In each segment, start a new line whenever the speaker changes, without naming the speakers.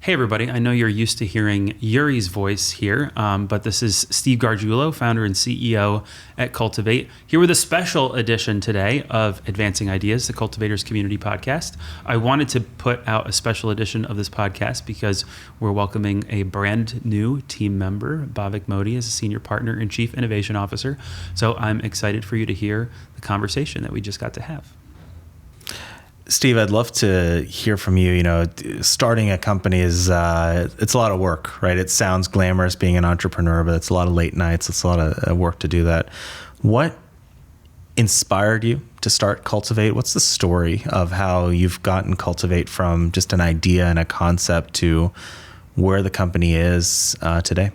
Hey everybody, I know you're used to hearing Yuri's voice here, but this is Steve Garguilo, founder and CEO at Cultivate, here with a special edition today of Advancing Ideas, the Cultivators Community Podcast. I wanted to put out a special edition of this podcast because we're welcoming a brand new team member, Bhavik Modi, as a senior partner and chief innovation officer. So I'm excited for you to hear the conversation that we just got to have.
Steve, I'd love to hear from you. You know, starting a company is, it's a lot of work, right? It sounds glamorous being an entrepreneur, but it's a lot of late nights. It's a lot of work to do that. What inspired you to start Cultivate? What's the story of how you've gotten Cultivate from just an idea and a concept to where the company is today?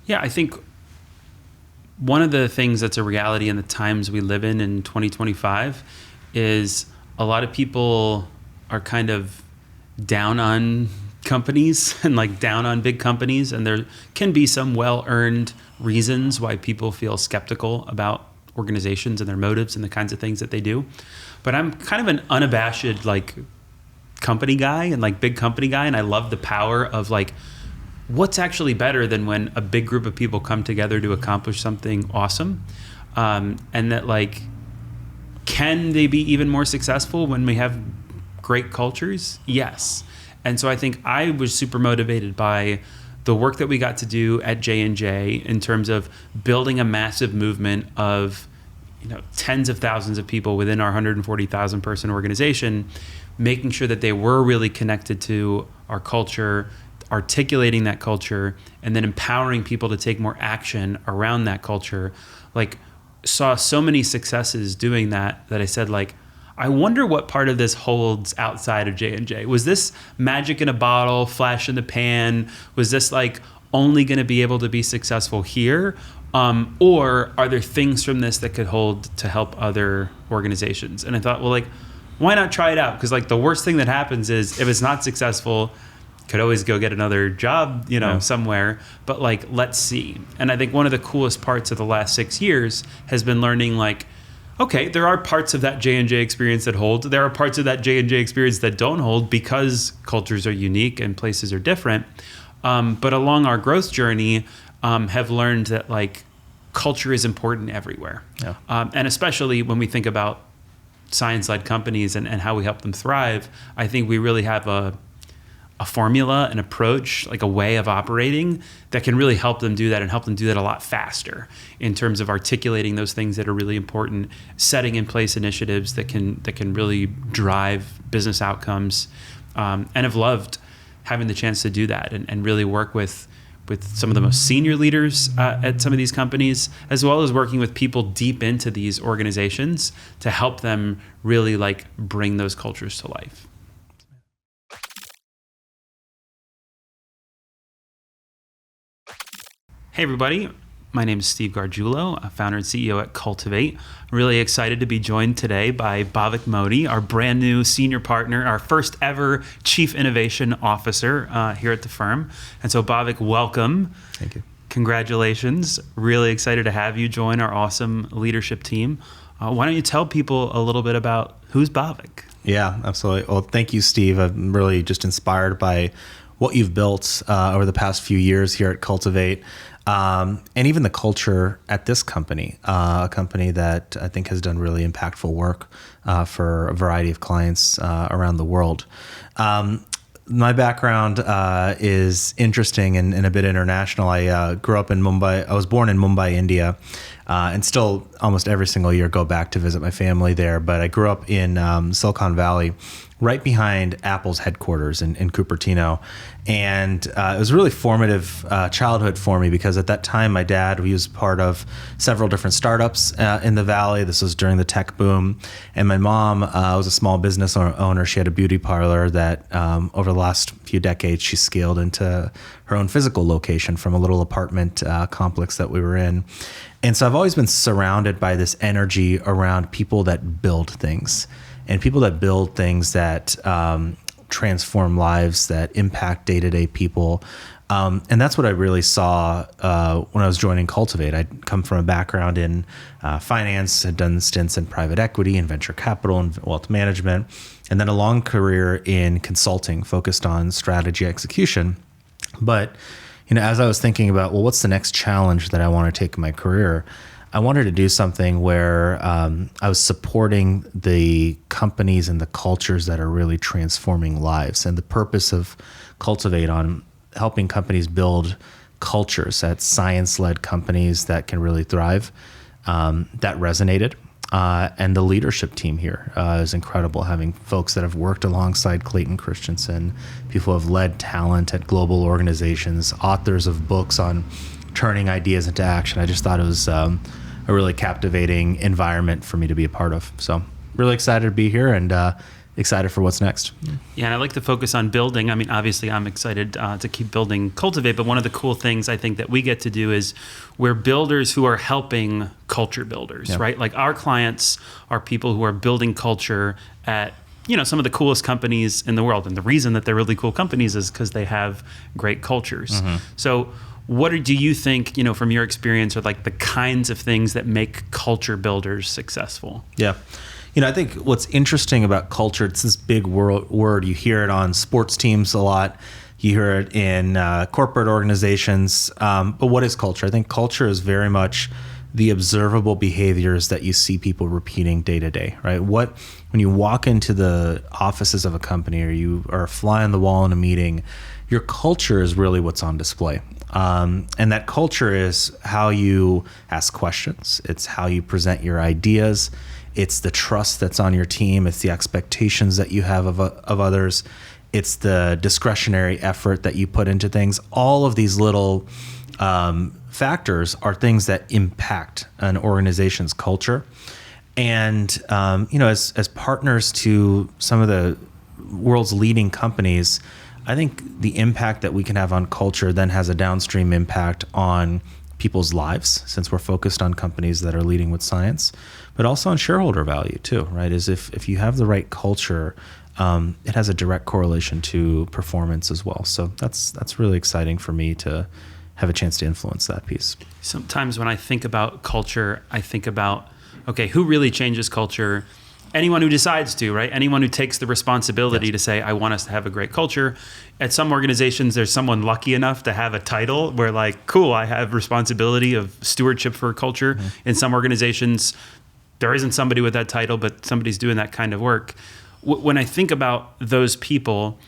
Yeah, I think one of the things that's a reality in the times we live in 2025 is a lot of people are kind of down on companies and like down on big companies. And there can be some well-earned reasons why people feel skeptical about organizations and their motives and the kinds of things that they do. But I'm kind of an unabashed like company guy and like big company guy. And I love the power of like, what's actually better than when a big group of people come together to accomplish something awesome? And that like, can they be even more successful when we have great cultures? Yes. And so I think I was super motivated by the work that we got to do at J&J in terms of building a massive movement of, tens of thousands of people within our 140,000 person organization, making sure that they were really connected to our culture, articulating that culture, and then empowering people to take more action around that culture. Like, saw so many successes doing that I said, like, I wonder what part of this holds outside of J&J. Was this magic in a bottle, flash in the pan? Was this like only going to be able to be successful here? Or are there things from this that could hold to help other organizations? And I thought, well, like, why not try it out? Because like the worst thing that happens is if it's not successful, could always go get another job, somewhere, but like, let's see. And I think one of the coolest parts of the last 6 years has been learning like, okay, there are parts of that J&J experience that hold. There are parts of that J&J experience that don't hold because cultures are unique and places are different. But along our growth journey, have learned that like culture is important everywhere. Yeah. And especially when we think about science-led companies and how we help them thrive, I think we really have a formula, an approach, like a way of operating that can really help them do that and help them do that a lot faster in terms of articulating those things that are really important, setting in place initiatives that can really drive business outcomes, and have loved having the chance to do that and really work with some of the most senior leaders at some of these companies, as well as working with people deep into these organizations to help them really like bring those cultures to life. Hey everybody, my name is Steve Garguilo, founder and CEO at Cultivate. I'm really excited to be joined today by Bhavik Modi, our brand new senior partner, our first ever chief innovation officer here at the firm. And so Bhavik, welcome.
Thank you.
Congratulations. Really excited to have you join our awesome leadership team. Why don't you tell people a little bit about who's Bhavik?
Yeah, absolutely. Well, thank you, Steve. I'm really just inspired by what you've built over the past few years here at Cultivate. And even the culture at this company, a company that I think has done really impactful work for a variety of clients around the world. My background is interesting and a bit international. I grew up in Mumbai. I was born in Mumbai, India, and still almost every single year go back to visit my family there. But I grew up in Silicon Valley, right behind Apple's headquarters in Cupertino. And it was a really formative childhood for me because at that time, my dad, he was part of several different startups in the Valley. This was during the tech boom. And my mom was a small business owner. She had a beauty parlor that over the last few decades, she scaled into her own physical location from a little apartment complex that we were in. And so I've always been surrounded by this energy around people that build things. And people that build things that transform lives, that impact day-to-day people. And that's what I really saw when I was joining Cultivate. I'd come from a background in finance, had done stints in private equity and venture capital and wealth management. and then a long career in consulting focused on strategy execution. But, as I was thinking about, well, what's the next challenge that I want to take in my career? I wanted to do something where I was supporting the companies and the cultures that are really transforming lives. And the purpose of Cultivate on helping companies build cultures, that's science-led companies that can really thrive, that resonated. And the leadership team here is incredible, having folks that have worked alongside Clayton Christensen, people who have led talent at global organizations, authors of books on turning ideas into action. I just thought it was a really captivating environment for me to be a part of. So really excited to be here and excited for what's next.
Yeah, and I like to focus on building. I mean, obviously, I'm excited to keep building Cultivate, but one of the cool things I think that we get to do is we're builders who are helping culture builders, right? Like our clients are people who are building culture at some of the coolest companies in the world. And the reason that they're really cool companies is because they have great cultures. Mm-hmm. So what do you think, from your experience, are like the kinds of things that make culture builders successful?
Yeah. I think what's interesting about culture, it's this big word. You hear it on sports teams a lot. You hear it in corporate organizations. But what is culture? I think culture is very much the observable behaviors that you see people repeating day to day, right? When you walk into the offices of a company or you are a fly on the wall in a meeting, your culture is really what's on display. And that culture is how you ask questions. It's how you present your ideas. It's the trust that's on your team. It's the expectations that you have of others. It's the discretionary effort that you put into things. All of these little factors are things that impact an organization's culture. And as partners to some of the world's leading companies, I think the impact that we can have on culture then has a downstream impact on people's lives, since we're focused on companies that are leading with science, but also on shareholder value too, right? Is if you have the right culture, it has a direct correlation to performance as well. So that's really exciting for me to have a chance to influence that piece.
Sometimes when I think about culture, I think about, okay, who really changes culture? Anyone who decides to, right? Anyone who takes the responsibility to say, I want us to have a great culture. At some organizations, there's someone lucky enough to have a title where like, cool, I have responsibility of stewardship for culture. Mm-hmm. In some organizations, there isn't somebody with that title, but somebody's doing that kind of work. When I think about those people,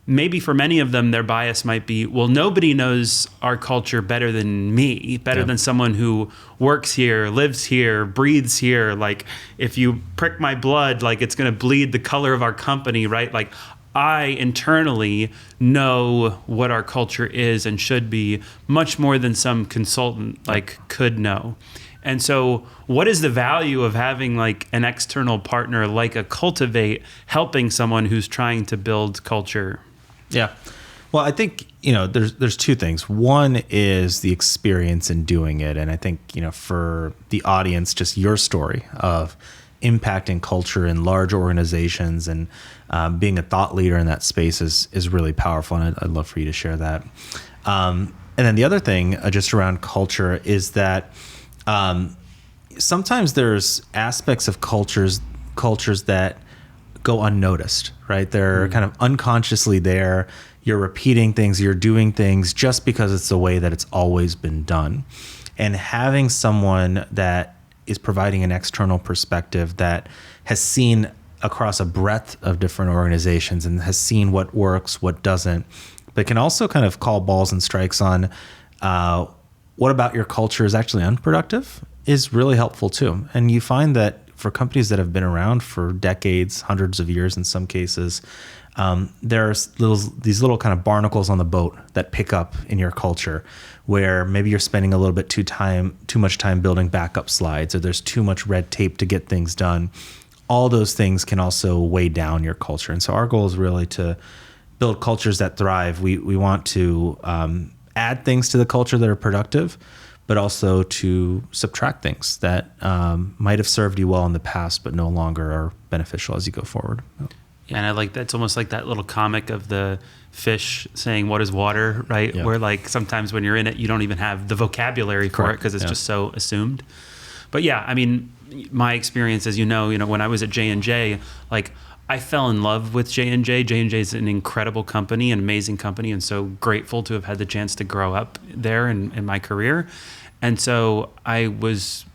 maybe for many of them, their bias might be, well, nobody knows our culture better than me, better than someone who works here, lives here, breathes here. Like, if you prick my blood, like, it's going to bleed the color of our company, right? Like, I internally know what our culture is and should be much more than some consultant, like, could know. And so what is the value of having like an external partner like a Cultivate helping someone who's trying to build culture?
Yeah. Well, I think, there's two things. One is the experience in doing it. And I think, for the audience, just your story of impacting culture in large organizations and being a thought leader in that space is really powerful. And I'd love for you to share that. And then the other thing just around culture is that sometimes there's aspects of cultures that go unnoticed, right? They're kind of unconsciously there. You're repeating things, you're doing things just because it's the way that it's always been done. And having someone that is providing an external perspective that has seen across a breadth of different organizations and has seen what works, what doesn't, but can also kind of call balls and strikes on what about your culture is actually unproductive is really helpful too. And you find that for companies that have been around for decades, hundreds of years in some cases, there's these little kind of barnacles on the boat that pick up in your culture where maybe you're spending a little bit too much time building backup slides, or there's too much red tape to get things done. All those things can also weigh down your culture. And so our goal is really to build cultures that thrive. We want to add things to the culture that are productive, but also to subtract things that might have served you well in the past, but no longer are beneficial as you go forward.
Yeah, and I like that's almost like that little comic of the fish saying, "What is water?" Right? Yeah. Where like sometimes when you're in it, you don't even have the vocabulary for it because it's just so assumed. But yeah, I mean, my experience, as you know, when I was at J&J, like I fell in love with J&J. J&J is an incredible company, an amazing company, and so grateful to have had the chance to grow up there in my career. And so I was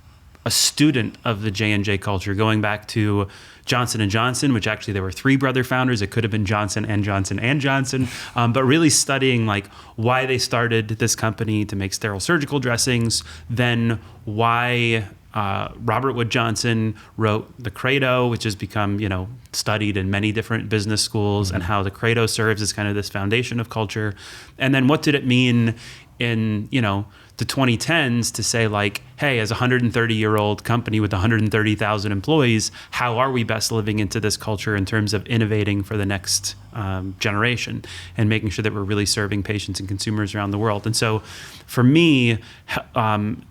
a student of the J&J culture, going back to Johnson & Johnson, which actually there were 3 brother founders. It could have been Johnson and Johnson and Johnson, but really studying like why they started this company to make sterile surgical dressings, then why Robert Wood Johnson wrote the Credo, which has become, studied in many different business schools, and how the Credo serves as kind of this foundation of culture. And then what did it mean in, the 2010s to say like, hey, as a 130-year-old company with 130,000 employees, how are we best living into this culture in terms of innovating for the next generation and making sure that we're really serving patients and consumers around the world? And so for me,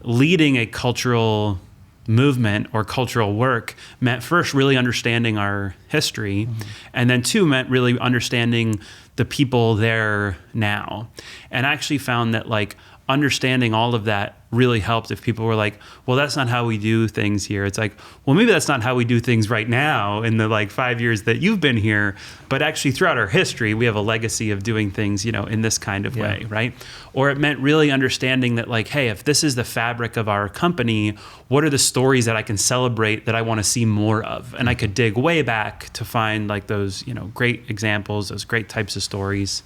leading a cultural movement or cultural work meant first really understanding our history, and then 2 meant really understanding the people there now. And I actually found that like understanding all of that really helped if people were like, well, that's not how we do things here. It's like, well, maybe that's not how we do things right now in the like 5 years that you've been here, but actually throughout our history, we have a legacy of doing things, in this kind of way, right? Or it meant really understanding that like, hey, if this is the fabric of our company, what are the stories that I can celebrate that I want to see more of? And I could dig way back to find like those, great examples, those great types of stories.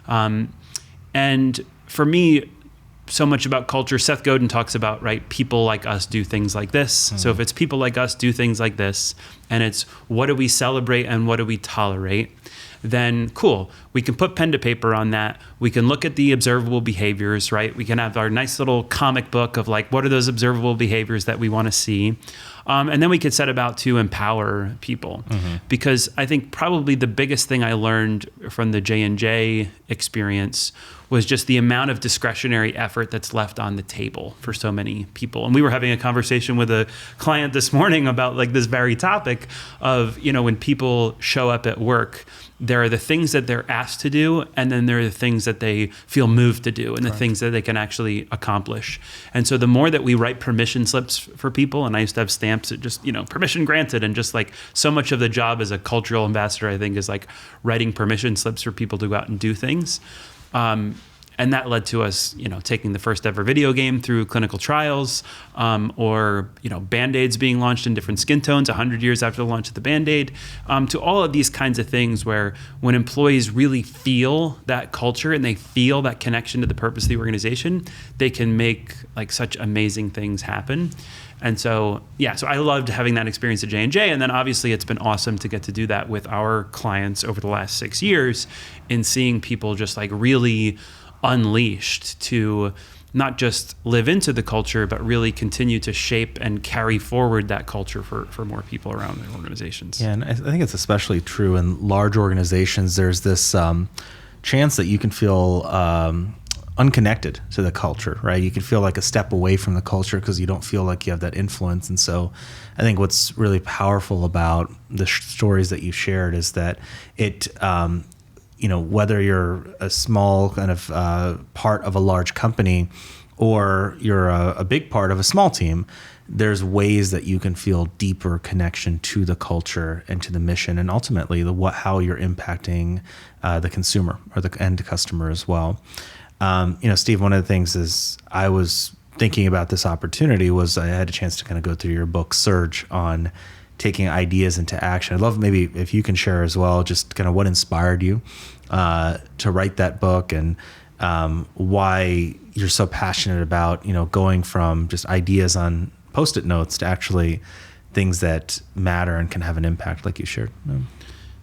And for me, so much about culture, Seth Godin talks about, right, people like us do things like this. So if it's people like us do things like this, and it's what do we celebrate and what do we tolerate, then cool, we can put pen to paper on that. We can look at the observable behaviors, right? We can have our nice little comic book of like, what are those observable behaviors that we want to see? And then we could set about to empower people. Because I think probably the biggest thing I learned from the J&J experience was just the amount of discretionary effort that's left on the table for so many people. And we were having a conversation with a client this morning about like this very topic of, when people show up at work, there are the things that they're asked to do, and then there are the things that they feel moved to do, and the things that they can actually accomplish. And so the more that we write permission slips for people, and I used to have stamps that just, permission granted, and just like so much of the job as a cultural ambassador, I think, is like writing permission slips for people to go out and do things. And that led to us, taking the first ever video game through clinical trials, or, Band-Aids being launched in different skin tones 100 years after the launch of the Band-Aid, to all of these kinds of things where when employees really feel that culture and they feel that connection to the purpose of the organization, they can make like such amazing things happen. And so, so I loved having that experience at J&J. And then obviously it's been awesome to get to do that with our clients over the last 6 years in seeing people just like really unleashed to not just live into the culture, but really continue to shape and carry forward that culture for more people around their organizations.
Yeah, and I think it's especially true in large organizations. There's this chance that you can feel unconnected to the culture, right? You can feel like a step away from the culture because you don't feel like you have that influence. And so I think what's really powerful about the stories that you shared is that it whether you're a small kind of part of a large company or you're a big part of a small team, there's ways that you can feel deeper connection to the culture and to the mission, and ultimately how you're impacting the consumer or the end customer as well. Steve, one of the things is I was thinking about this opportunity was I had a chance to kind of go through your book, Surge, on taking ideas into action. I'd love maybe if you can share as well, just kind of what inspired you to write that book, and why you're so passionate about, going from just ideas on Post-it notes to actually things that matter and can have an impact like you shared.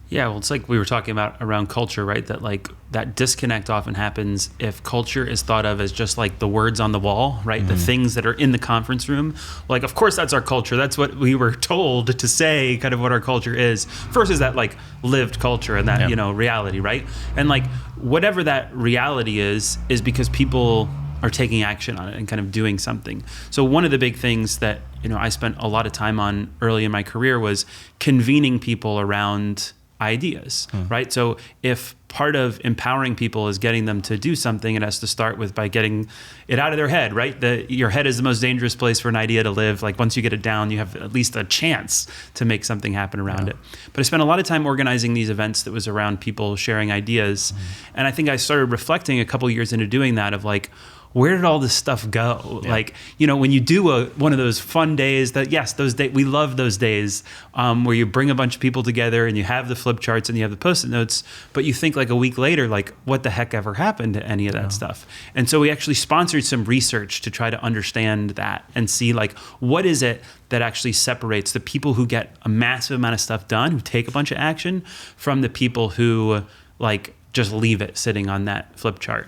Yeah, well, it's like we were talking about around culture, right? That like that disconnect often happens if culture is thought of as just like the words on the wall, right? The things that are in the conference room. Like, of course, that's our culture. That's what we were told to say, kind of what our culture is. First is that like lived culture and that, reality, right? And like whatever that reality is because people are taking action on it and kind of doing something. So one of the big things that, I spent a lot of time on early in my career was convening people around ideas, right? So if part of empowering people is getting them to do something, it has to start with by getting it out of their head, right? Your head is the most dangerous place for an idea to live. Like once you get it down, you have at least a chance to make something happen around it. But I spent a lot of time organizing these events that was around people sharing ideas. And I think I started reflecting a couple years into doing that of like, where did all this stuff go? Yeah. Like, when you do one of those fun days those days, we love those days where you bring a bunch of people together and you have the flip charts and you have the Post-it notes, but you think like a week later, like what the heck ever happened to any of that stuff? And so we actually sponsored some research to try to understand that and see like, what is it that actually separates the people who get a massive amount of stuff done, who take a bunch of action, from the people who like just leave it sitting on that flip chart.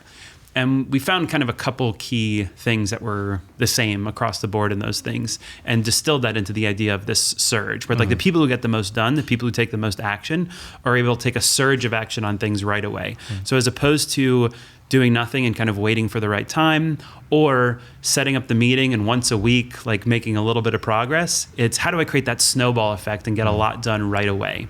And we found kind of a couple key things that were the same across the board in those things, and distilled that into the idea of this surge, where like the people who get the most done, the people who take the most action, are able to take a surge of action on things right away. So as opposed to doing nothing and kind of waiting for the right time, or setting up the meeting and once a week, like making a little bit of progress, it's how do I create that snowball effect and get a lot done right away?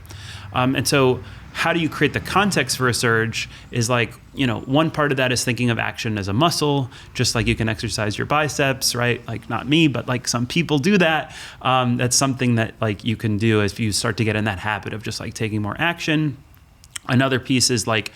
And so how do you create the context for a surge is like, one part of that is thinking of action as a muscle, just like you can exercise your biceps, right? Like not me, but like some people do that. That's something that like you can do if you start to get in that habit of just like taking more action. Another piece is like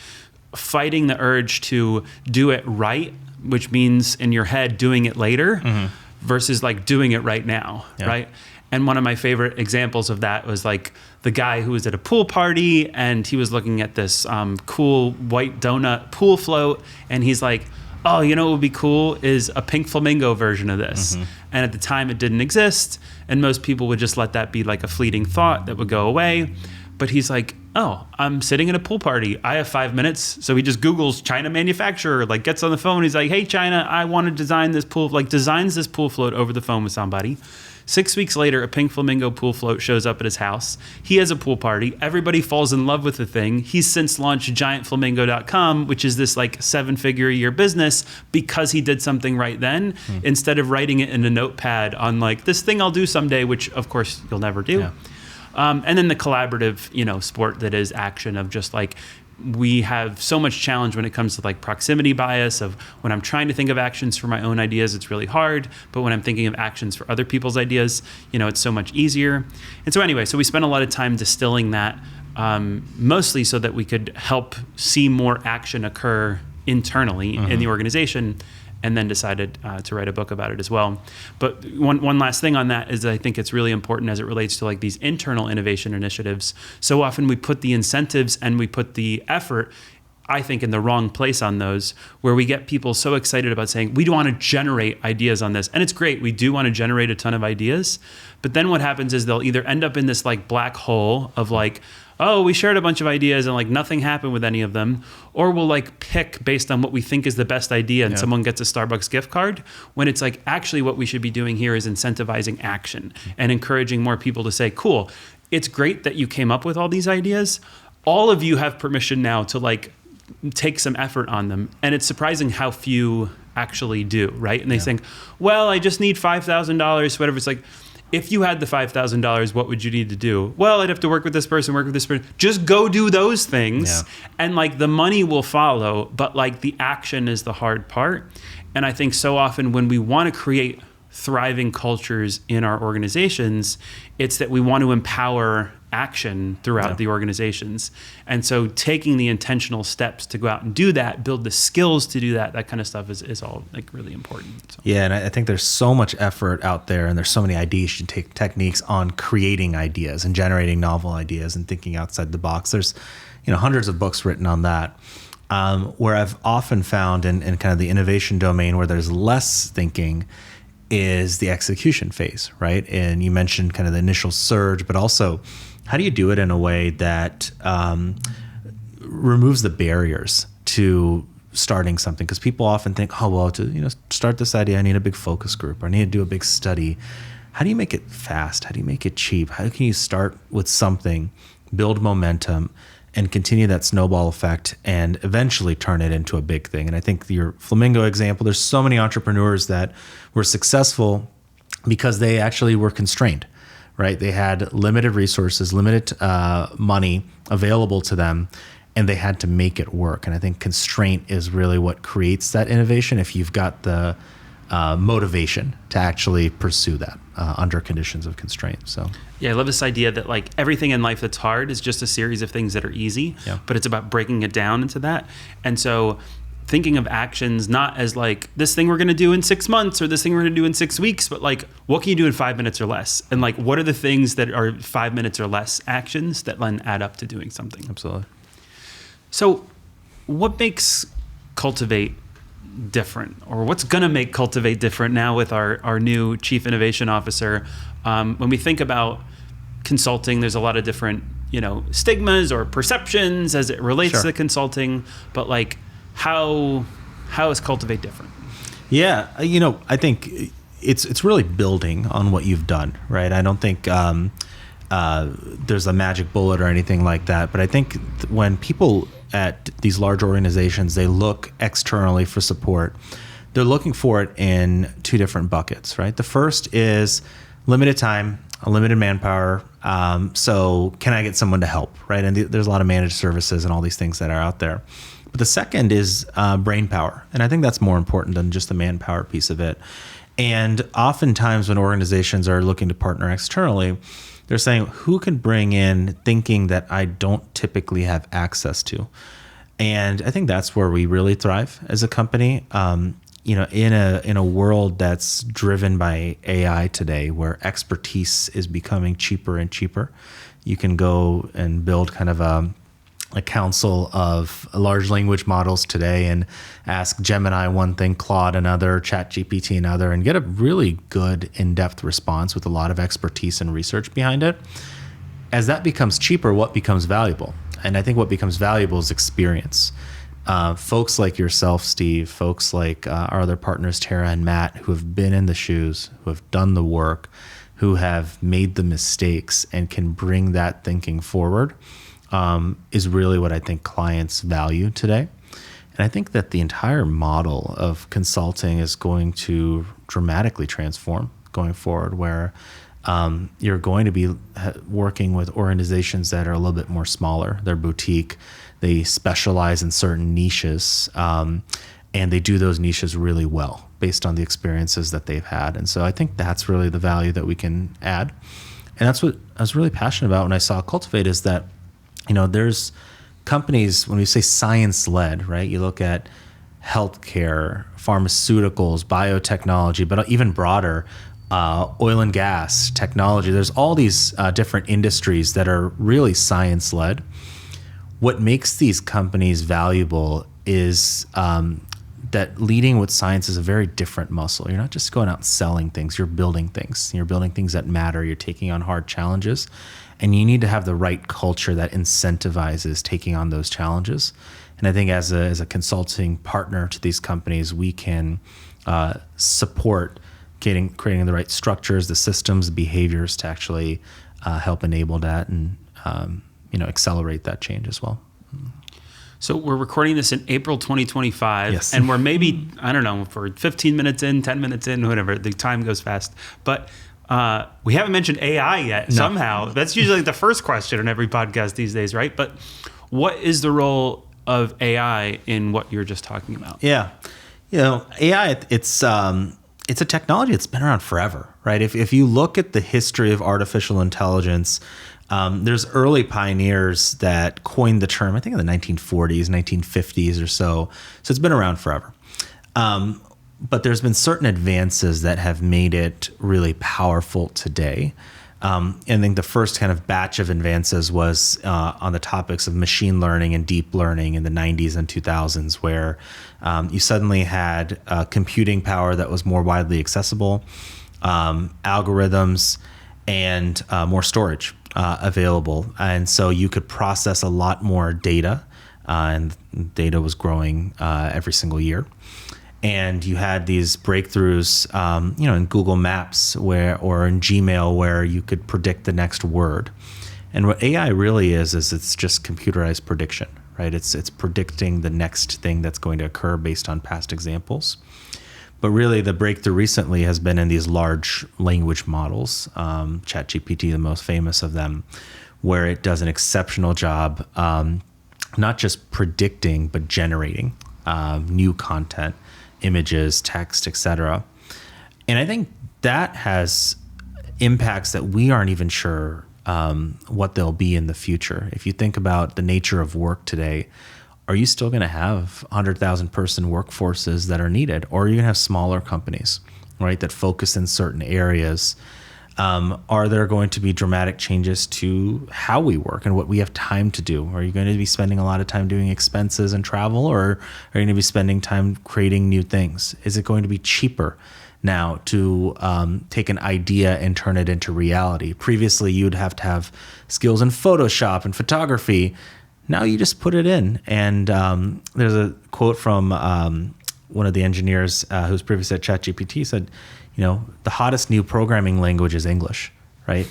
fighting the urge to do it right, which means in your head doing it later versus like doing it right now, right? And one of my favorite examples of that was like the guy who was at a pool party and he was looking at this cool white donut pool float, and he's like, oh, what would be cool is a pink flamingo version of this. And at the time it didn't exist, and most people would just let that be like a fleeting thought that would go away. But he's like, oh, I'm sitting at a pool party. I have 5 minutes. So he just Googles China manufacturer, like gets on the phone. He's like, hey, China, I want to design this pool, like designs this pool float over the phone with somebody. 6 weeks later, a pink flamingo pool float shows up at his house. He has a pool party. Everybody falls in love with the thing. He's since launched giantflamingo.com, which is this like 7-figure a year business because he did something right then, instead of writing it in a notepad on like this thing I'll do someday, which of course you'll never do. Yeah. And then the collaborative, sport that is action of just like, we have so much challenge when it comes to like proximity bias of when I'm trying to think of actions for my own ideas, it's really hard. But when I'm thinking of actions for other people's ideas, it's so much easier. And so anyway, so we spent a lot of time distilling that, mostly so that we could help see more action occur internally in the organization, and then decided to write a book about it as well. But one last thing on that is that I think it's really important as it relates to like these internal innovation initiatives. So often we put the incentives and we put the effort, I think, in the wrong place on those, where we get people so excited about saying, we want to generate ideas on this. And it's great. We do want to generate a ton of ideas. But then what happens is they'll either end up in this like black hole of like, oh, we shared a bunch of ideas and like nothing happened with any of them. Or we'll like pick based on what we think is the best idea and someone gets a Starbucks gift card, when it's like, actually what we should be doing here is incentivizing action and encouraging more people to say, cool, it's great that you came up with all these ideas. All of you have permission now to like take some effort on them. And it's surprising how few actually do, right? And they think, well, I just need $5,000, whatever. It's like, if you had the $5,000, what would you need to do? Well, I'd have to work with this person, work with this person. Just go do those things. And like the money will follow, but like the action is the hard part. And I think so often when we want to create thriving cultures in our organizations, it's that we want to empower action throughout the organizations. And so taking the intentional steps to go out and do that, build the skills to do that, that kind of stuff is all like really important. So.
Yeah, and I think there's so much effort out there, and there's so many ideation techniques on creating ideas and generating novel ideas and thinking outside the box. There's hundreds of books written on that. Where I've often found in kind of the innovation domain where there's less thinking is the execution phase, right? And you mentioned kind of the initial surge, but also how do you do it in a way that removes the barriers to starting something? Because people often think, oh, well, to start this idea, I need a big focus group, or I need to do a big study. How do you make it fast? How do you make it cheap? How can you start with something, build momentum, and continue that snowball effect and eventually turn it into a big thing? And I think your flamingo example, there's so many entrepreneurs that were successful because they actually were constrained, right? They had limited resources, limited money available to them, and they had to make it work. And I think constraint is really what creates that innovation if you've got the motivation to actually pursue that under conditions of constraint. So
yeah, I love this idea that like everything in life that's hard is just a series of things that are easy, but it's about breaking it down into that. And so thinking of actions not as like this thing we're going to do in 6 months or this thing we're going to do in 6 weeks, but like what can you do in 5 minutes or less? And like what are the things that are 5 minutes or less actions that then add up to doing something?
absolutely.
So what makes Cultivate different, or what's going to make Cultivate different now with our new Chief Innovation Officer? When we think about consulting, there's a lot of different, stigmas or perceptions as it relates to consulting, but like how is Cultivate different?
Yeah, I think it's really building on what you've done, right? I don't think there's a magic bullet or anything like that, but I think when people at these large organizations, they look externally for support, they're looking for it in two different buckets, right? The first is limited time, a limited manpower. So can I get someone to help, right? And there's a lot of managed services and all these things that are out there. But the second is brain power. And I think that's more important than just the manpower piece of it. And oftentimes when organizations are looking to partner externally, they're saying, who can bring in thinking that I don't typically have access to? And I think that's where we really thrive as a company. In a world that's driven by AI today, where expertise is becoming cheaper and cheaper, you can go and build kind of a council of large language models today and ask Gemini one thing, Claude another, ChatGPT another, and get a really good in-depth response with a lot of expertise and research behind it. As that becomes cheaper, what becomes valuable? And I think what becomes valuable is experience. Folks like yourself, Steve, folks like our other partners, Tara and Matt, who have been in the shoes, who have done the work, who have made the mistakes and can bring that thinking forward, is really what I think clients value today. And I think that the entire model of consulting is going to dramatically transform going forward, where you're going to be working with organizations that are a little bit more smaller. They're boutique. They specialize in certain niches, and they do those niches really well based on the experiences that they've had. And so I think that's really the value that we can add. And that's what I was really passionate about when I saw Cultivate, is that there's companies, when we say science-led, right? You look at healthcare, pharmaceuticals, biotechnology, but even broader, oil and gas, technology. There's all these different industries that are really science-led. What makes these companies valuable is that leading with science is a very different muscle. You're not just going out and selling things, you're building things. You're building things that matter. You're taking on hard challenges. And you need to have the right culture that incentivizes taking on those challenges. And I think as a consulting partner to these companies, we can support creating the right structures, the systems, the behaviors to actually help enable that and accelerate that change as well.
So we're recording this in April 2025,
yes.
And we're maybe, I don't know, for 15 minutes in, 10 minutes in, whatever, the time goes fast. But we haven't mentioned AI yet, somehow. That's usually the first question in every podcast these days, right? But what is the role of AI in what you're just talking about?
Yeah. AI, it's a technology that's been around forever, right? If you look at the history of artificial intelligence, there's early pioneers that coined the term, I think in the 1940s, 1950s or so. So it's been around forever. But there's been certain advances that have made it really powerful today. And I think the first kind of batch of advances was on the topics of machine learning and deep learning in the 90s and 2000s, where you suddenly had computing power that was more widely accessible, algorithms, and more storage available. And so you could process a lot more data, and data was growing every single year. And you had these breakthroughs, in Google Maps or in Gmail, where you could predict the next word. And what AI really is it's just computerized prediction, right? It's predicting the next thing that's going to occur based on past examples. But really, the breakthrough recently has been in these large language models, ChatGPT, the most famous of them, where it does an exceptional job, not just predicting, but generating new content, images, text, etc. And I think that has impacts that we aren't even sure what they'll be in the future. If you think about the nature of work today, are you still going to have 100,000 person workforces that are needed? Or are you going to have smaller companies, right, that focus in certain areas? Are there going to be dramatic changes to how we work and what we have time to do? Are you going to be spending a lot of time doing expenses and travel, or are you going to be spending time creating new things? Is it going to be cheaper now to take an idea and turn it into reality? Previously, you'd have to have skills in Photoshop and photography. Now you just put it in. And there's a quote from one of the engineers who's previously at ChatGPT said, the hottest new programming language is English, right?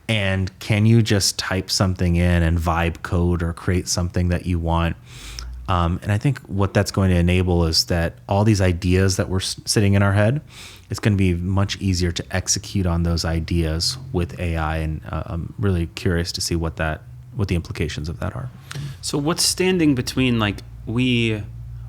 And can you just type something in and vibe code or create something that you want? And I think what that's going to enable is that all these ideas that were sitting in our head, it's going to be much easier to execute on those ideas with AI. And I'm really curious to see what the implications of that are.
So what's standing between, like, we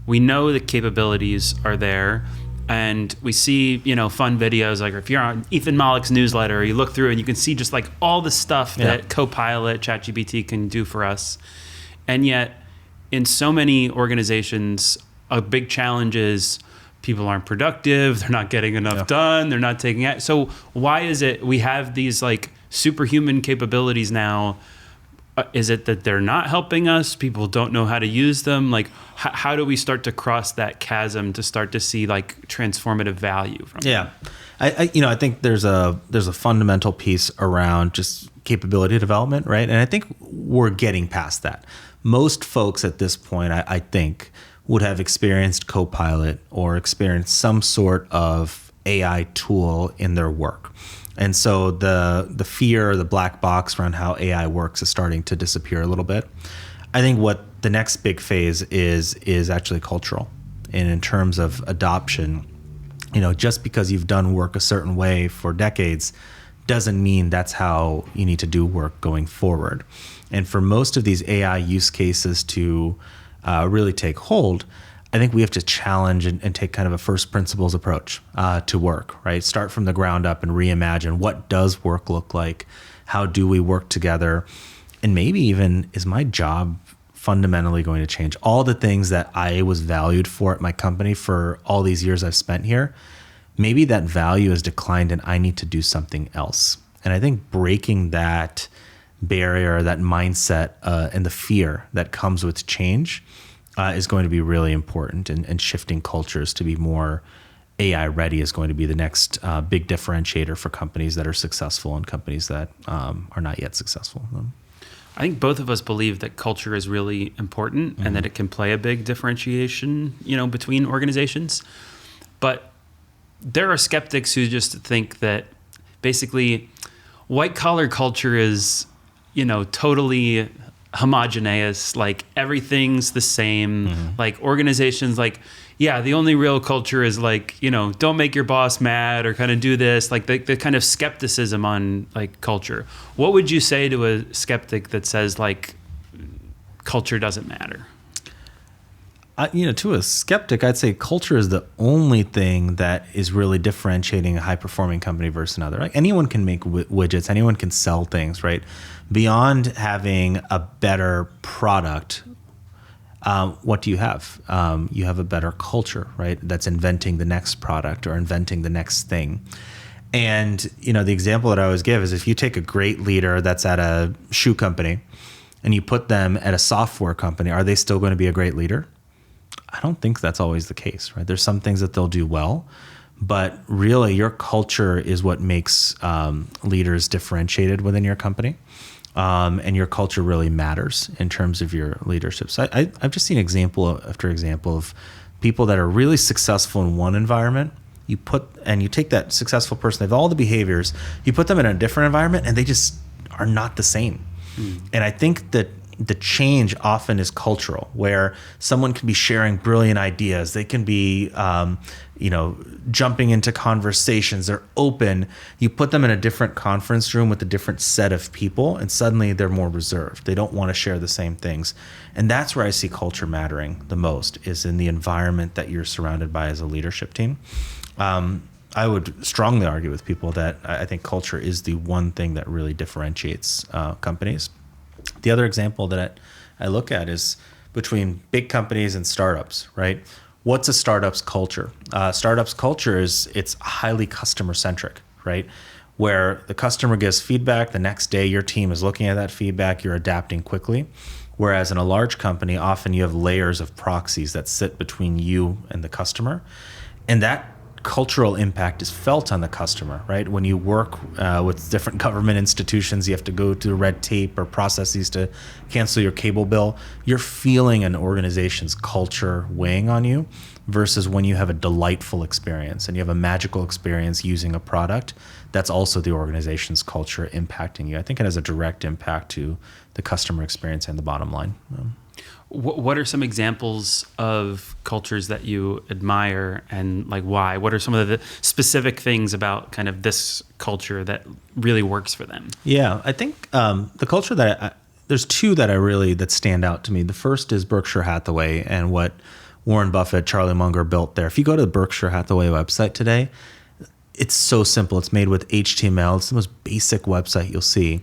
know the capabilities are there, and we see, fun videos, like if you're on Ethan Mollick's newsletter, you look through and you can see just like all the stuff that Copilot, ChatGPT can do for us. And yet in so many organizations, a big challenge is people aren't productive, they're not getting enough done, they're not taking it. So why is it we have these like superhuman capabilities now? Is it that they're not helping us? People don't know how to use them? Like, how do we start to cross that chasm to start to see like transformative value from them?
I think there's a fundamental piece around just capability development, right? And I think we're getting past that. Most folks at this point, I think, would have experienced Copilot or experienced some sort of AI tool in their work. And so the fear or the black box around how AI works is starting to disappear a little bit. I think what the next big phase is actually cultural. And in terms of adoption, just because you've done work a certain way for decades doesn't mean that's how you need to do work going forward. And for most of these AI use cases to really take hold, I think we have to challenge and take kind of a first principles approach to work, right? Start from the ground up and reimagine what does work look like? How do we work together? And maybe even, is my job fundamentally going to change? All the things that I was valued for at my company for all these years I've spent here, maybe that value has declined and I need to do something else. And I think breaking that barrier, that mindset, and the fear that comes with change is going to be really important, and shifting cultures to be more AI ready is going to be the next big differentiator for companies that are successful and companies that are not yet successful.
I think both of us believe that culture is really important and that it can play a big differentiation, between organizations. But there are skeptics who just think that basically white collar culture is, totally homogeneous, like everything's the same, like organizations, like, the only real culture is like, don't make your boss mad or kind of do this, like the kind of skepticism on like culture. What would you say to a skeptic that says like culture doesn't matter?
To a skeptic, I'd say culture is the only thing that is really differentiating a high-performing company versus another. Like anyone can make widgets, anyone can sell things, right? Beyond having a better product, what do you have? You have a better culture, right? That's inventing the next product or inventing the next thing. And the example that I always give is if you take a great leader that's at a shoe company and you put them at a software company, are they still going to be a great leader? I don't think that's always the case, right? There's some things that they'll do well, but really your culture is what makes leaders differentiated within your company. And your culture really matters in terms of your leadership. So I've just seen example after example of people that are really successful in one environment. You take that successful person, they have all the behaviors, you put them in a different environment and they just are not the same. And I think that the change often is cultural, where someone can be sharing brilliant ideas. They can be, jumping into conversations. They're open. You put them in a different conference room with a different set of people, and suddenly they're more reserved. They don't want to share the same things. And that's where I see culture mattering the most, is in the environment that you're surrounded by as a leadership team. I would strongly argue with people that I think culture is the one thing that really differentiates companies. The other example that I look at is between big companies and startups, right? What's a startup's culture? Startup's culture it's highly customer centric, right? Where the customer gives feedback, the next day your team is looking at that feedback, you're adapting quickly. Whereas in a large company, often you have layers of proxies that sit between you and the customer. And that cultural impact is felt on the customer, right? When you work with different government institutions, you have to go through red tape or processes to cancel your cable bill. You're feeling an organization's culture weighing on you, versus when you have a delightful experience and you have a magical experience using a product, that's also the organization's culture impacting you. I think it has a direct impact to the customer experience and the bottom line.
What are some examples of cultures that you admire, and like why? What are some of the specific things about kind of this culture that really works for them?
Yeah, I think the culture that there's two that stand out to me. The first is Berkshire Hathaway and what Warren Buffett, Charlie Munger built there. If you go to the Berkshire Hathaway website today, it's so simple. It's made with HTML. It's the most basic website you'll see.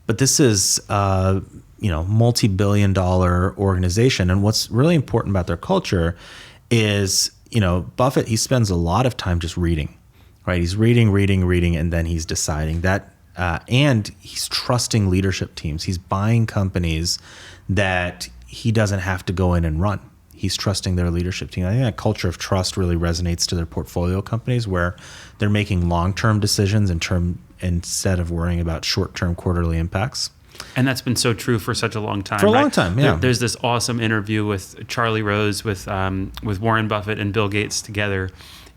But this is multi-billion-dollar organization. And what's really important about their culture is, Buffett, he spends a lot of time just reading, right? He's reading, and then he's deciding that, and he's trusting leadership teams. He's buying companies that he doesn't have to go in and run. He's trusting their leadership team. I think that culture of trust really resonates to their portfolio companies, where they're making long-term decisions instead of worrying about short-term quarterly impacts.
And that's been so true for such a long time.
For a long time, yeah.
There's this awesome interview with Charlie Rose with Warren Buffett and Bill Gates together.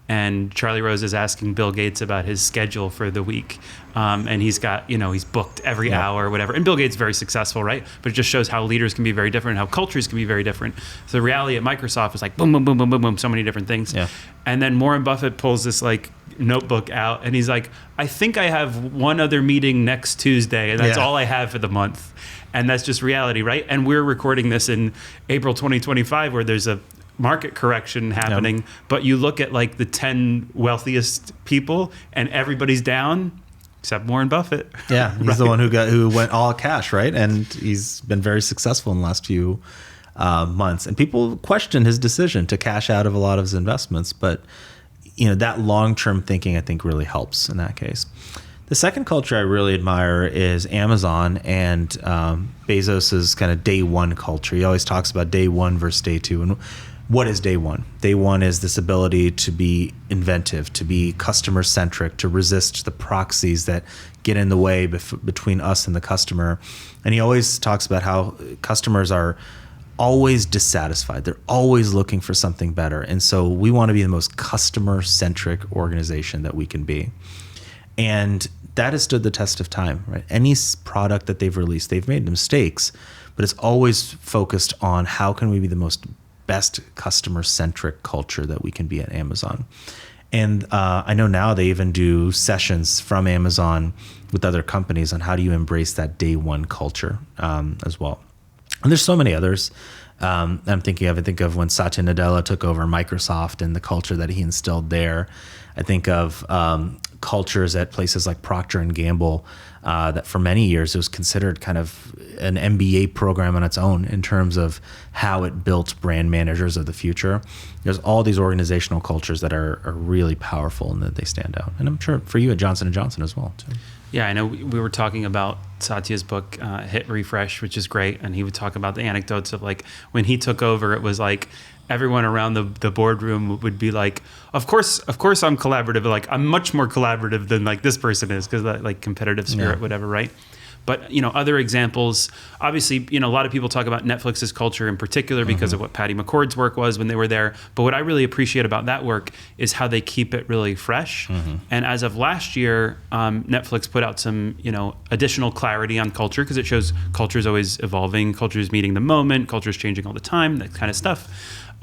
And Charlie Rose is asking Bill Gates about his schedule for the week. And he's got, he's booked every hour or whatever. And Bill Gates is very successful, right? But it just shows how leaders can be very different, how cultures can be very different. So the reality at Microsoft is like boom, boom, boom, boom, boom, boom, so many different things.
Yeah.
And then Warren Buffett pulls this like notebook out and he's like, I think I have one other meeting next Tuesday and that's all I have for the month. And that's just reality, right? And we're recording this in April 2025 where there's a market correction happening, but you look at like the 10 wealthiest people and everybody's down except Warren Buffett.
Yeah, he's the one who went all cash, right? And he's been very successful in the last few months. And people question his decision to cash out of a lot of his investments, but that long-term thinking I think really helps in that case. The second culture I really admire is Amazon and Bezos's kind of day one culture. He always talks about day one versus day two. And what is day one? Day one is this ability to be inventive, to be customer centric, to resist the proxies that get in the way between us and the customer. And he always talks about how customers are always dissatisfied. They're always looking for something better. And so we want to be the most customer centric organization that we can be. And that has stood the test of time, right? Any product that they've released, they've made mistakes, but it's always focused on how can we be the best customer-centric culture that we can be at Amazon. And I know now they even do sessions from Amazon with other companies on how do you embrace that day one culture as well. And there's so many others. I think of when Satya Nadella took over Microsoft and the culture that he instilled there. I think of cultures at places like Procter & Gamble that for many years it was considered kind of an MBA program on its own in terms of how it built brand managers of the future. There's all these organizational cultures that are really powerful and that they stand out. And I'm sure for you at Johnson & Johnson as well, too.
Yeah, I know we were talking about Satya's book, Hit Refresh, which is great. And he would talk about the anecdotes of like when he took over, it was like everyone around the boardroom would be like, of course I'm collaborative. Like I'm much more collaborative than like this person is because like competitive spirit, whatever, right? But, other examples, obviously, a lot of people talk about Netflix's culture in particular because of what Patty McCord's work was when they were there. But what I really appreciate about that work is how they keep it really fresh. And as of last year, Netflix put out some, additional clarity on culture, because it shows culture is always evolving, culture is meeting the moment, culture is changing all the time, that kind of stuff.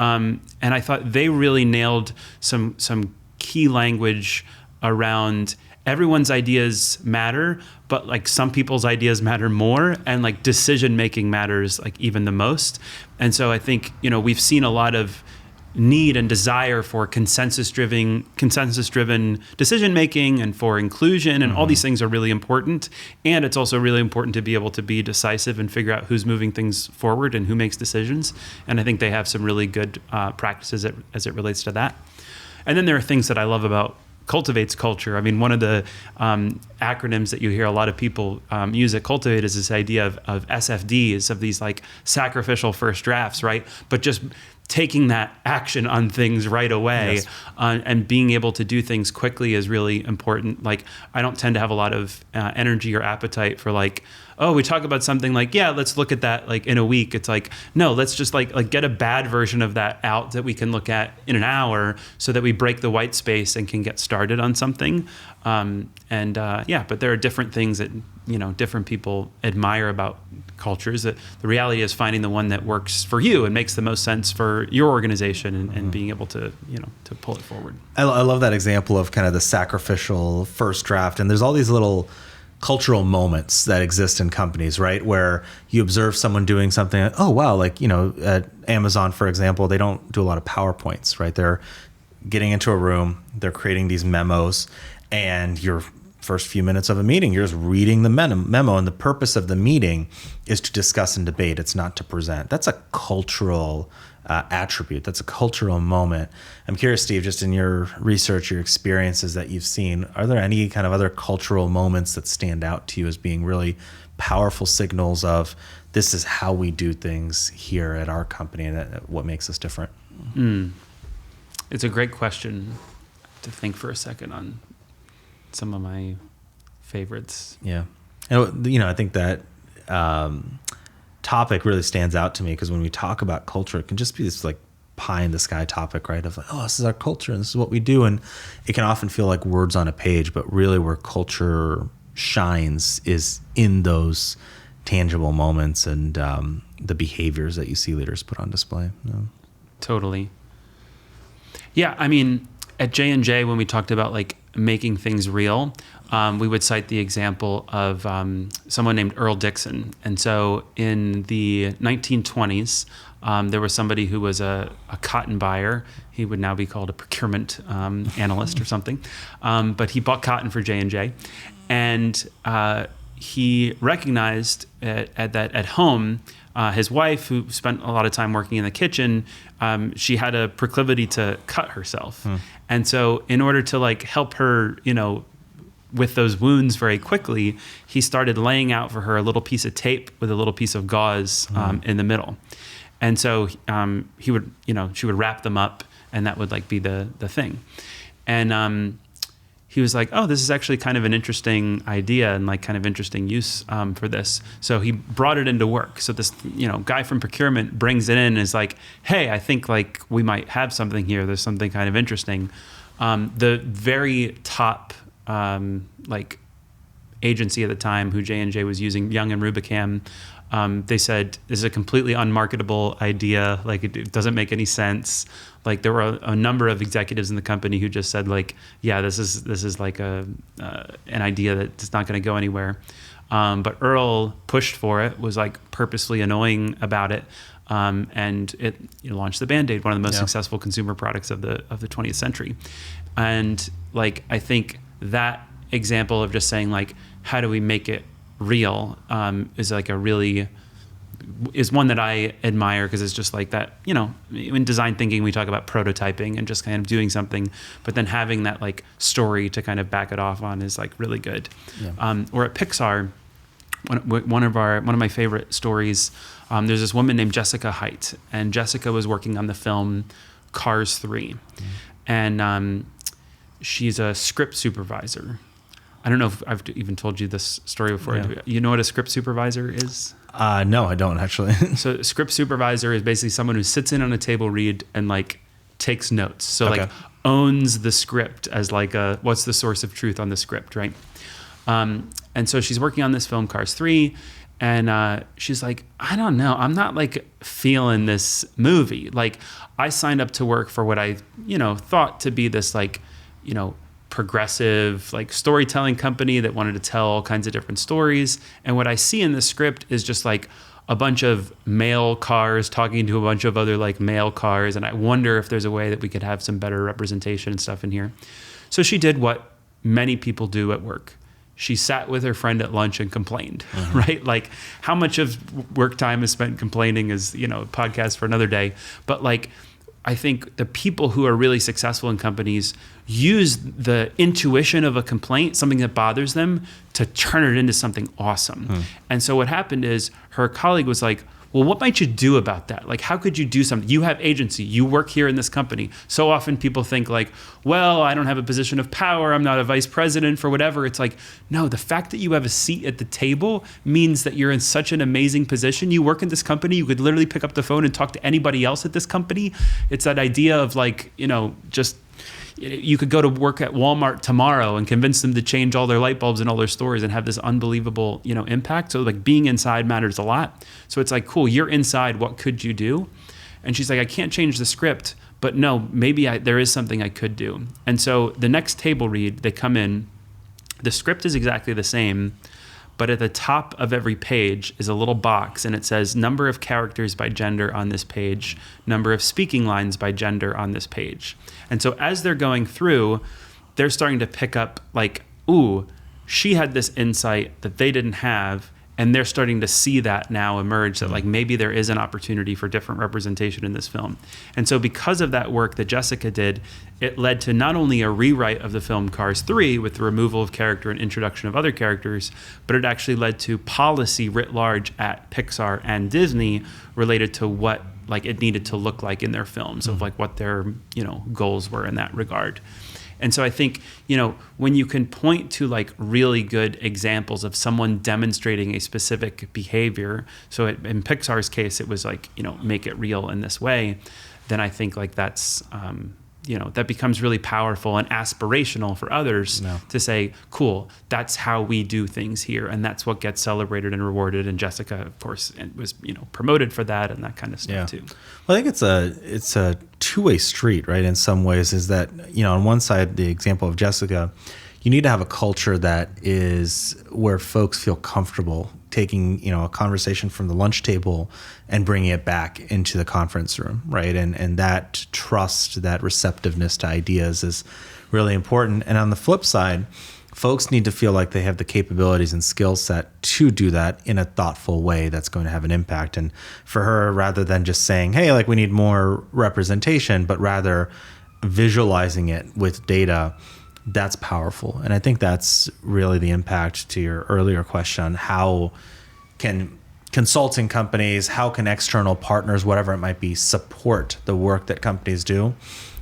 And I thought they really nailed some key language around everyone's ideas matter, but like some people's ideas matter more, and like decision making matters like even the most. And so I think, we've seen a lot of need and desire for consensus driven decision making and for inclusion, and all these things are really important. And it's also really important to be able to be decisive and figure out who's moving things forward and who makes decisions. And I think they have some really good practices as it relates to that. And then there are things that I love about Cultivate's culture. I mean, one of the acronyms that you hear a lot of people use at Cultivate is this idea of SFDs, of these like sacrificial first drafts, right? But just taking that action on things right away, and being able to do things quickly is really important. Like, I don't tend to have a lot of energy or appetite for like, oh, we talk about something like, yeah, let's look at that like in a week. It's like, no, let's just like get a bad version of that out that we can look at in an hour, so that we break the white space and can get started on something. But there are different things that, different people admire about cultures. That the reality is finding the one that works for you and makes the most sense for your organization, and being able to, to pull it forward.
I love that example of kind of the sacrificial first draft. And there's all these little cultural moments that exist in companies, right? Where you observe someone doing something, oh, wow, like, at Amazon, for example, they don't do a lot of PowerPoints, right? They're getting into a room, they're creating these memos, and your first few minutes of a meeting, you're just reading the memo, and the purpose of the meeting is to discuss and debate. It's not to present. That's a cultural attribute. That's a cultural moment. I'm curious, Steve, just in your research, your experiences that you've seen, are there any kind of other cultural moments that stand out to you as being really powerful signals of this is how we do things here at our company, and what makes us different?
It's a great question to think for a second on some of my favorites.
Yeah. And, I think that topic really stands out to me, because when we talk about culture, it can just be this like pie in the sky topic, right? Of like, oh, this is our culture and this is what we do. And it can often feel like words on a page, but really where culture shines is in those tangible moments and the behaviors that you see leaders put on display. Yeah.
Totally. Yeah. I mean, at J&J, when we talked about like making things real, we would cite the example of someone named Earl Dixon. And so in the 1920s, there was somebody who was a cotton buyer. He would now be called a procurement analyst or something. But he bought cotton for J&J. And he recognized at home, his wife, who spent a lot of time working in the kitchen, she had a proclivity to cut herself. And so in order to like help her, with those wounds very quickly, he started laying out for her a little piece of tape with a little piece of gauze in the middle. And so she would wrap them up, and that would like be the thing. And he was like, oh, this is actually kind of an interesting idea and like kind of interesting use for this. So he brought it into work. So this, guy from procurement brings it in and is like, hey, I think like we might have something here. There's something kind of interesting. The very top like agency at the time who J&J was using, Young and Rubicam, they said, this is a completely unmarketable idea. Like it doesn't make any sense. Like there were a number of executives in the company who just said like, yeah, this is like an idea that's not going to go anywhere. But Earl pushed for it, was like purposely annoying about it. And it launched the Band-Aid, one of the most successful consumer products of the 20th century. And like, I think that example of just saying like, how do we make it real, is like is one that I admire, because it's just like that, in design thinking, we talk about prototyping and just kind of doing something, but then having that like story to kind of back it off on is like really good. Yeah. Or at Pixar, one of my favorite stories, there's this woman named Jessica Haidt, and Jessica was working on the film Cars 3. And she's a script supervisor. I don't know if I've even told you this story before.
Yeah.
You know what a script supervisor is?
No, I don't actually.
So a script supervisor is basically someone who sits in on a table read and like takes notes. So like owns the script as like what's the source of truth on the script, right? And so she's working on this film, Cars 3, and she's like, I don't know, I'm not like feeling this movie. Like I signed up to work for what I, thought to be this like, progressive like storytelling company that wanted to tell all kinds of different stories. And what I see in the script is just like a bunch of male cars talking to a bunch of other like male cars. And I wonder if there's a way that we could have some better representation and stuff in here. So she did what many people do at work. She sat with her friend at lunch and complained, right? Like how much of work time is spent complaining is, a podcast for another day. But like, I think the people who are really successful in companies use the intuition of a complaint, something that bothers them, to turn it into something awesome. And so what happened is her colleague was like, well, what might you do about that? Like, how could you do something? You have agency. You work here in this company. So often people think like, well, I don't have a position of power. I'm not a vice president for whatever. It's like, no, the fact that you have a seat at the table means that you're in such an amazing position. You work in this company. You could literally pick up the phone and talk to anybody else at this company. It's that idea of like, just you could go to work at Walmart tomorrow and convince them to change all their light bulbs in all their stores and have this unbelievable, impact. So like being inside matters a lot. So it's like, cool, you're inside. What could you do? And she's like, I can't change the script, but no, maybe there is something I could do. And so the next table read, they come in, the script is exactly the same, but at the top of every page is a little box and it says number of characters by gender on this page, number of speaking lines by gender on this page. And so as they're going through, they're starting to pick up like, ooh, she had this insight that they didn't have. And they're starting to see that now emerge, that like maybe there is an opportunity for different representation in this film. And so because of that work that Jessica did, it led to not only a rewrite of the film Cars 3 with the removal of character and introduction of other characters, but it actually led to policy writ large at Pixar and Disney related to what like it needed to look like in their films, of like what their goals were in that regard. And so I think, when you can point to like really good examples of someone demonstrating a specific behavior, so in Pixar's case, it was like, make it real in this way, then I think like that's, that becomes really powerful and aspirational for others to say, cool, that's how we do things here. And that's what gets celebrated and rewarded. And Jessica, of course, was, promoted for that and that kind of stuff too.
Well, I think it's a two-way street, right? In some ways is that, on one side, the example of Jessica, you need to have a culture that is where folks feel comfortable taking, a conversation from the lunch table and bringing it back into the conference room, right? And that trust, that receptiveness to ideas is really important. And on the flip side, folks need to feel like they have the capabilities and skill set to do that in a thoughtful way that's going to have an impact. And for her, rather than just saying, hey, like we need more representation, but rather visualizing it with data, that's powerful. And I think that's really the impact to your earlier question on how can consulting companies, how can external partners, whatever it might be, support the work that companies do.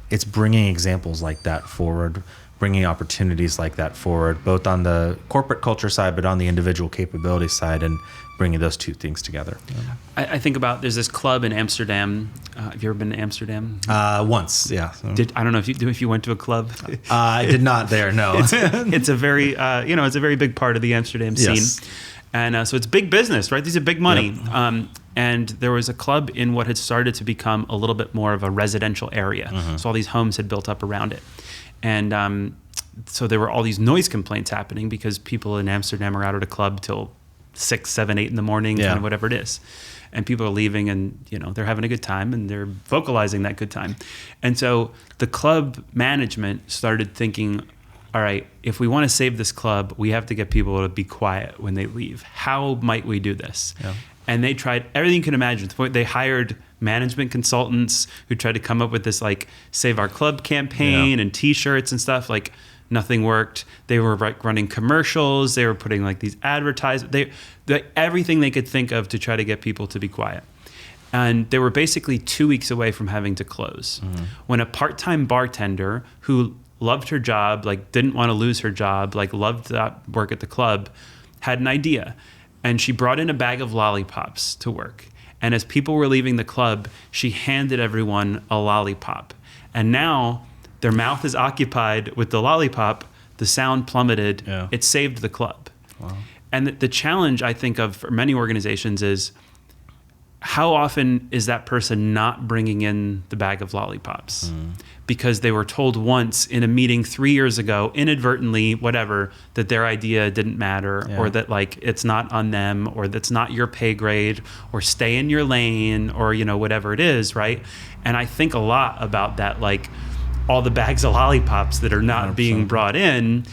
It's bringing examples like that forward, bringing opportunities like that forward, both on the corporate culture side, but on the individual capability side, and bringing those two things together.
I think about, there's this club in Amsterdam. Have you ever been to Amsterdam?
Once, yeah.
I don't know if you went to a club.
I did not there, no.
It's a very, it's a very big part of the Amsterdam scene.
Yes.
And so it's big business, right? These are big money.
Yep.
And there was a club in what had started to become a little bit more of a residential area. Mm-hmm. So all these homes had built up around it. And so there were all these noise complaints happening because people in Amsterdam are out at a club till 6, 7, 8 in the morning, kind of whatever it is. And people are leaving and, they're having a good time and they're vocalizing that good time. And so the club management started thinking, all right, if we want to save this club, we have to get people to be quiet when they leave. How might we do this? Yeah. And they tried everything you can imagine. They hired management consultants who tried to come up with this like Save Our Club campaign and T-shirts and stuff. Like nothing worked. They were running commercials. They were putting like these advertisements. Everything they could think of to try to get people to be quiet. And they were basically 2 weeks away from having to close. Mm-hmm. When a part-time bartender who loved her job, like didn't want to lose her job, like loved that work at the club, had an idea. And she brought in a bag of lollipops to work. And as people were leaving the club, she handed everyone a lollipop. And now their mouth is occupied with the lollipop. The sound plummeted.
Yeah.
It saved the club.
Wow.
And the challenge I think of for many organizations is, how often is that person not bringing in the bag of lollipops because they were told once in a meeting 3 years ago, inadvertently, whatever, that their idea didn't matter, or that like it's not on them, or that's not your pay grade, or stay in your lane, or whatever it is, right? And I think a lot about that, like all the bags of lollipops that are not
100%.
being brought in.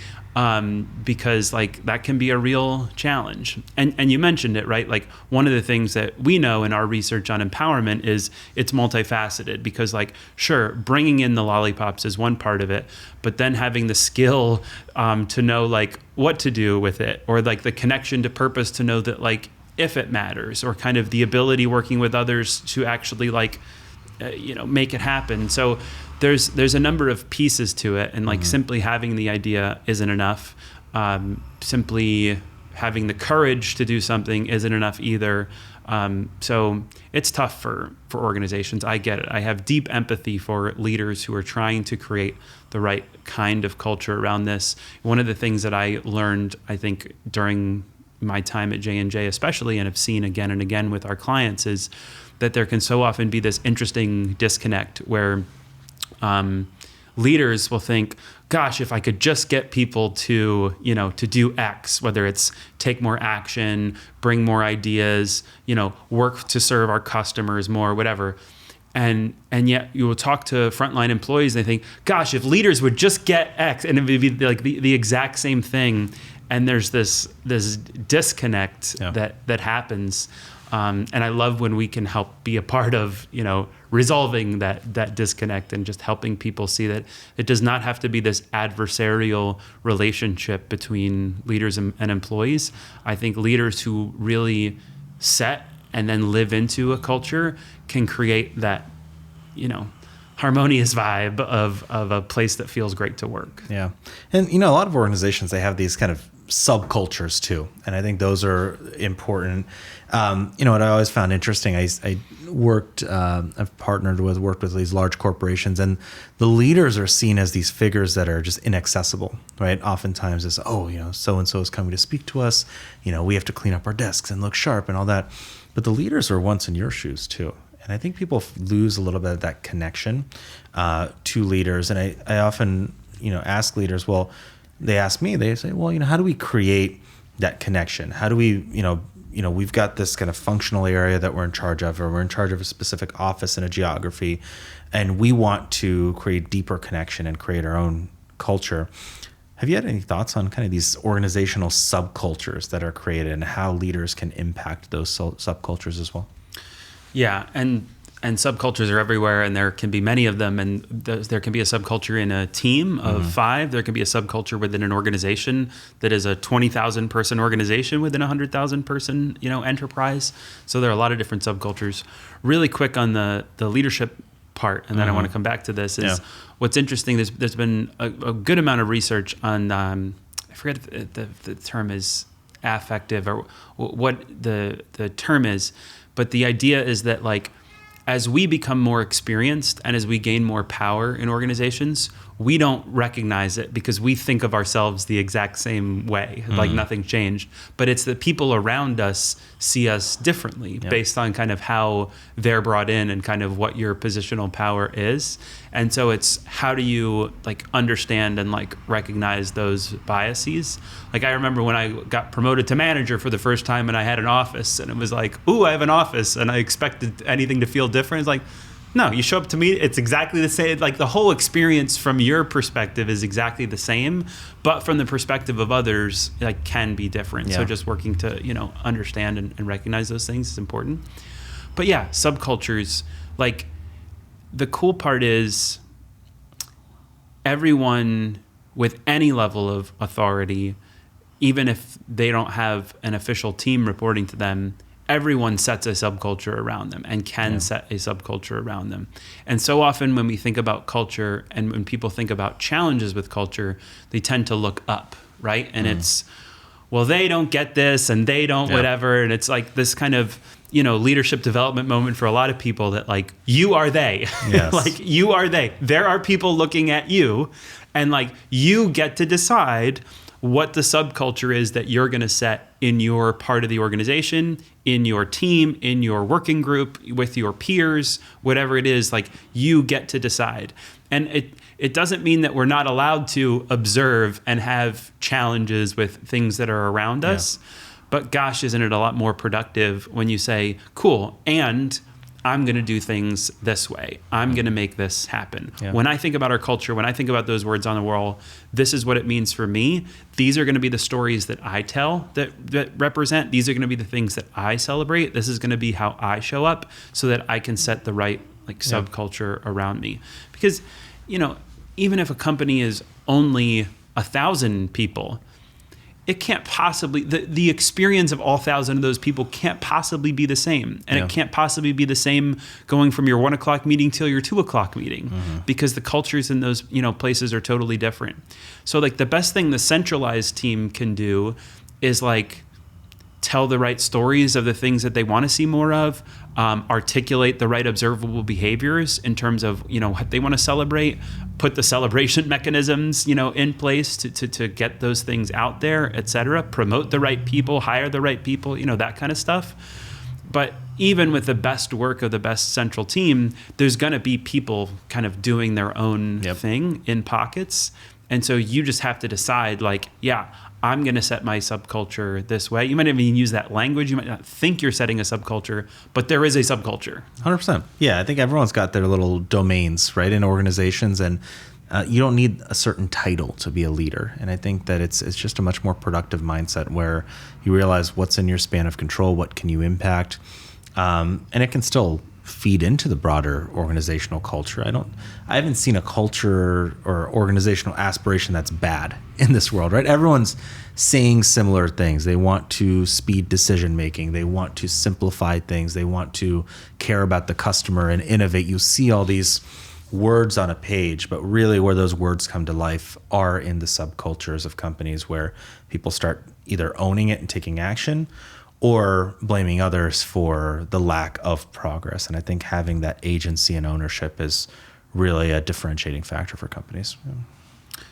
Because like that can be a real challenge. And you mentioned it, right? Like one of the things that we know in our research on empowerment is it's multifaceted, because like, sure, bringing in the lollipops is one part of it, but then having the skill to know like what to do with it, or like the connection to purpose to know that like if it matters, or kind of the ability working with others to actually like, make it happen. So there's a number of pieces to it, and like simply having the idea isn't enough. Simply having the courage to do something isn't enough either. So it's tough for organizations. I get it. I have deep empathy for leaders who are trying to create the right kind of culture around this. One of the things that I learned, I think, during my time at J&J especially, and have seen again and again with our clients, is that there can so often be this interesting disconnect where leaders will think, gosh, if I could just get people to do X, whether it's take more action, bring more ideas, work to serve our customers more, whatever. And yet you will talk to frontline employees and they think, gosh, if leaders would just get X, and it would be like the exact same thing. And there's this disconnect that happens. And I love when we can help be a part of, resolving that disconnect, and just helping people see that it does not have to be this adversarial relationship between leaders and employees. I think leaders who really set and then live into a culture can create that, harmonious vibe of a place that feels great to work.
Yeah. And, a lot of organizations, they have these kind of subcultures too. And I think those are important. What I always found interesting, I worked with these large corporations, and the leaders are seen as these figures that are just inaccessible, right? Oftentimes it's, so-and-so is coming to speak to us. We have to clean up our desks and look sharp and all that. But the leaders are once in your shoes too. And I think people lose a little bit of that connection to leaders. And I often, ask leaders, they ask me, they say, how do we create that connection? How do we, we've got this kind of functional area that we're in charge of, or we're in charge of a specific office in a geography, and we want to create deeper connection and create our own culture. Have you had any thoughts on kind of these organizational subcultures that are created and how leaders can impact those subcultures as well?
Yeah, and subcultures are everywhere, and there can be many of them, and there can be a subculture in a team of 5. There can be a subculture within an organization that is a 20,000 person organization within a 100,000 person, enterprise. So there are a lot of different subcultures. Really quick on the leadership part, and then I want to come back to this, is what's interesting, there's been a good amount of research on, I forget if the term is affective or what the term is, but the idea is that like, as we become more experienced and as we gain more power in organizations, we don't recognize it because we think of ourselves the exact same way, like nothing changed. But it's that people around us see us differently based on kind of how they're brought in and kind of what your positional power is. And so it's how do you like understand and like recognize those biases? Like I remember when I got promoted to manager for the first time and I had an office and it was like, ooh, I have an office, and I expected anything to feel different. It's like, no, you show up to me, it's exactly the same. Like the whole experience from your perspective is exactly the same, but from the perspective of others, like can be different. Yeah. So just working to, understand and recognize those things is important. But yeah, subcultures, like the cool part is everyone with any level of authority, even if they don't have an official team reporting to them, everyone sets a subculture around them and can set a subculture around them. And so often when we think about culture and when people think about challenges with culture, they tend to look up, right? And it's, well, they don't get this and they don't whatever. And it's like this kind of, leadership development moment for a lot of people that like, you are they.
Yes.
Like, you are they. There are people looking at you, and like, you get to decide what the subculture is that you're going to set in your part of the organization, in your team, in your working group, with your peers, whatever it is, like, you get to decide. And it doesn't mean that we're not allowed to observe and have challenges with things that are around us. But gosh, isn't it a lot more productive when you say, cool, and I'm going to do things this way. I'm going to make this happen. Yeah. When I think about our culture, when I think about those words on the wall, this is what it means for me. These are going to be the stories that I tell that represent. These are going to be the things that I celebrate. This is going to be how I show up so that I can set the right subculture around me. Because, even if a company is only 1,000 people, it can't possibly, the experience of all 1,000 of those people can't possibly be the same. And it can't possibly be the same going from your 1 o'clock meeting till your 2 o'clock meeting, because the cultures in those, places are totally different. So like the best thing the centralized team can do is like tell the right stories of the things that they want to see more of, articulate the right observable behaviors in terms of, what they want to celebrate, put the celebration mechanisms, in place to get those things out there, et cetera, promote the right people, hire the right people, that kind of stuff. But even with the best work of the best central team, there's going to be people kind of doing their own thing in pockets. And so you just have to decide like, I'm going to set my subculture this way. You might even use that language. You might not think you're setting a subculture, but there is a subculture.
100%. Yeah, I think everyone's got their little domains, right, in organizations, and you don't need a certain title to be a leader. And I think that it's just a much more productive mindset where you realize what's in your span of control, what can you impact, and it can still feed into the broader organizational culture. I haven't seen a culture or organizational aspiration that's bad in this world, right? Everyone's saying similar things. They want to speed decision making. They want to simplify things. They want to care about the customer and innovate. You see all these words on a page, but really where those words come to life are in the subcultures of companies where people start either owning it and taking action or blaming others for the lack of progress. And I think having that agency and ownership is really a differentiating factor for companies.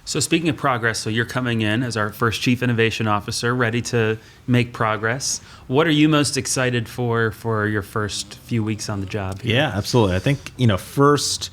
So speaking of progress, so you're coming in as our first Chief Innovation Officer, ready to make progress. What are you most excited for your first few weeks on the job here?
Yeah, absolutely. I think, first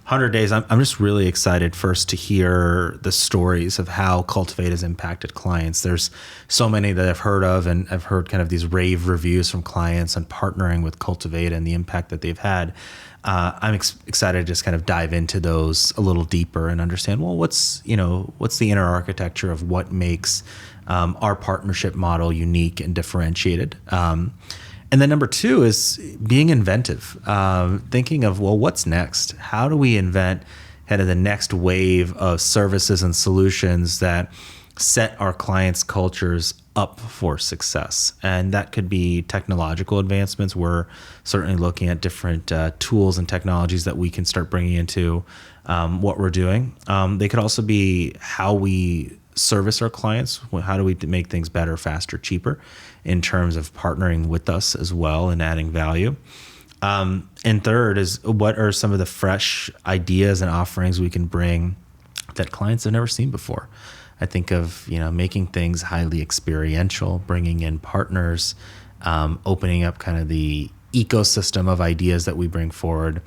100 days, I'm just really excited first to hear the stories of how Cultivate has impacted clients. There's so many that I've heard of, and I've heard kind of these rave reviews from clients and partnering with Cultivate and the impact that they've had. I'm excited to just kind of dive into those a little deeper and understand, well, what's the inner architecture of what makes our partnership model unique and differentiated. And then number two is being inventive, thinking of, well, what's next? How do we invent kind of the next wave of services and solutions that set our clients' cultures up for success? And that could be technological advancements. We're certainly looking at different tools and technologies that we can start bringing into what we're doing. They could also be how we service our clients. How do we make things better, faster, cheaper in terms of partnering with us as well and adding value? And third is, what are some of the fresh ideas and offerings we can bring that clients have never seen before? I think of, making things highly experiential, bringing in partners, opening up kind of the ecosystem of ideas that we bring forward.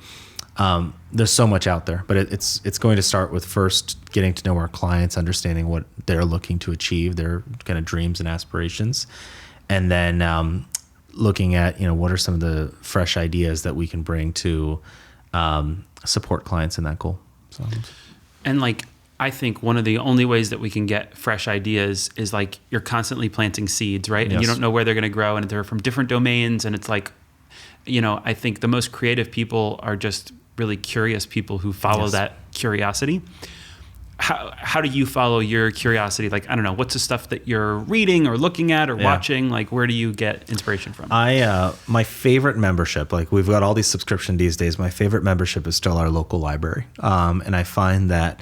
There's so much out there, but it's going to start with first getting to know our clients, understanding what they're looking to achieve, their kind of dreams and aspirations, and then looking at what are some of the fresh ideas that we can bring to support clients in that goal. So,
and I think one of the only ways that we can get fresh ideas is you're constantly planting seeds, right? Yes. And you don't know where they're going to grow, and they're from different domains, and it's I think the most creative people are just really curious people who follow that curiosity. how do you follow your curiosity? Like, I don't know, what's the stuff that you're reading or looking at or watching? Like, where do you get inspiration from?
My favorite membership, like we've got all these subscription these days. My favorite membership is still our local library. And I find that,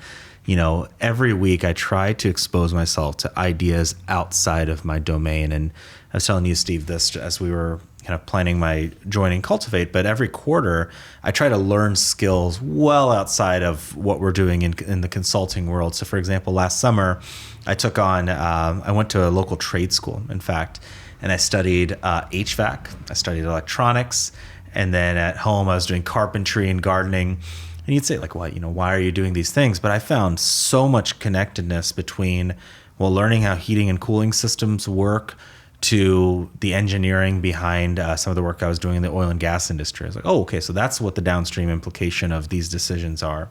every week I try to expose myself to ideas outside of my domain. And I was telling you, Steve, this as we were kind of planning my joining Cultivate, but every quarter I try to learn skills well outside of what we're doing in the consulting world. So for example, last summer I took on, I went to a local trade school, in fact, and I studied HVAC, I studied electronics, and then at home I was doing carpentry and gardening. And you'd say like, well, why are you doing these things? But I found so much connectedness between, learning how heating and cooling systems work to the engineering behind some of the work I was doing in the oil and gas industry. I was like, oh, okay, so that's what the downstream implication of these decisions are.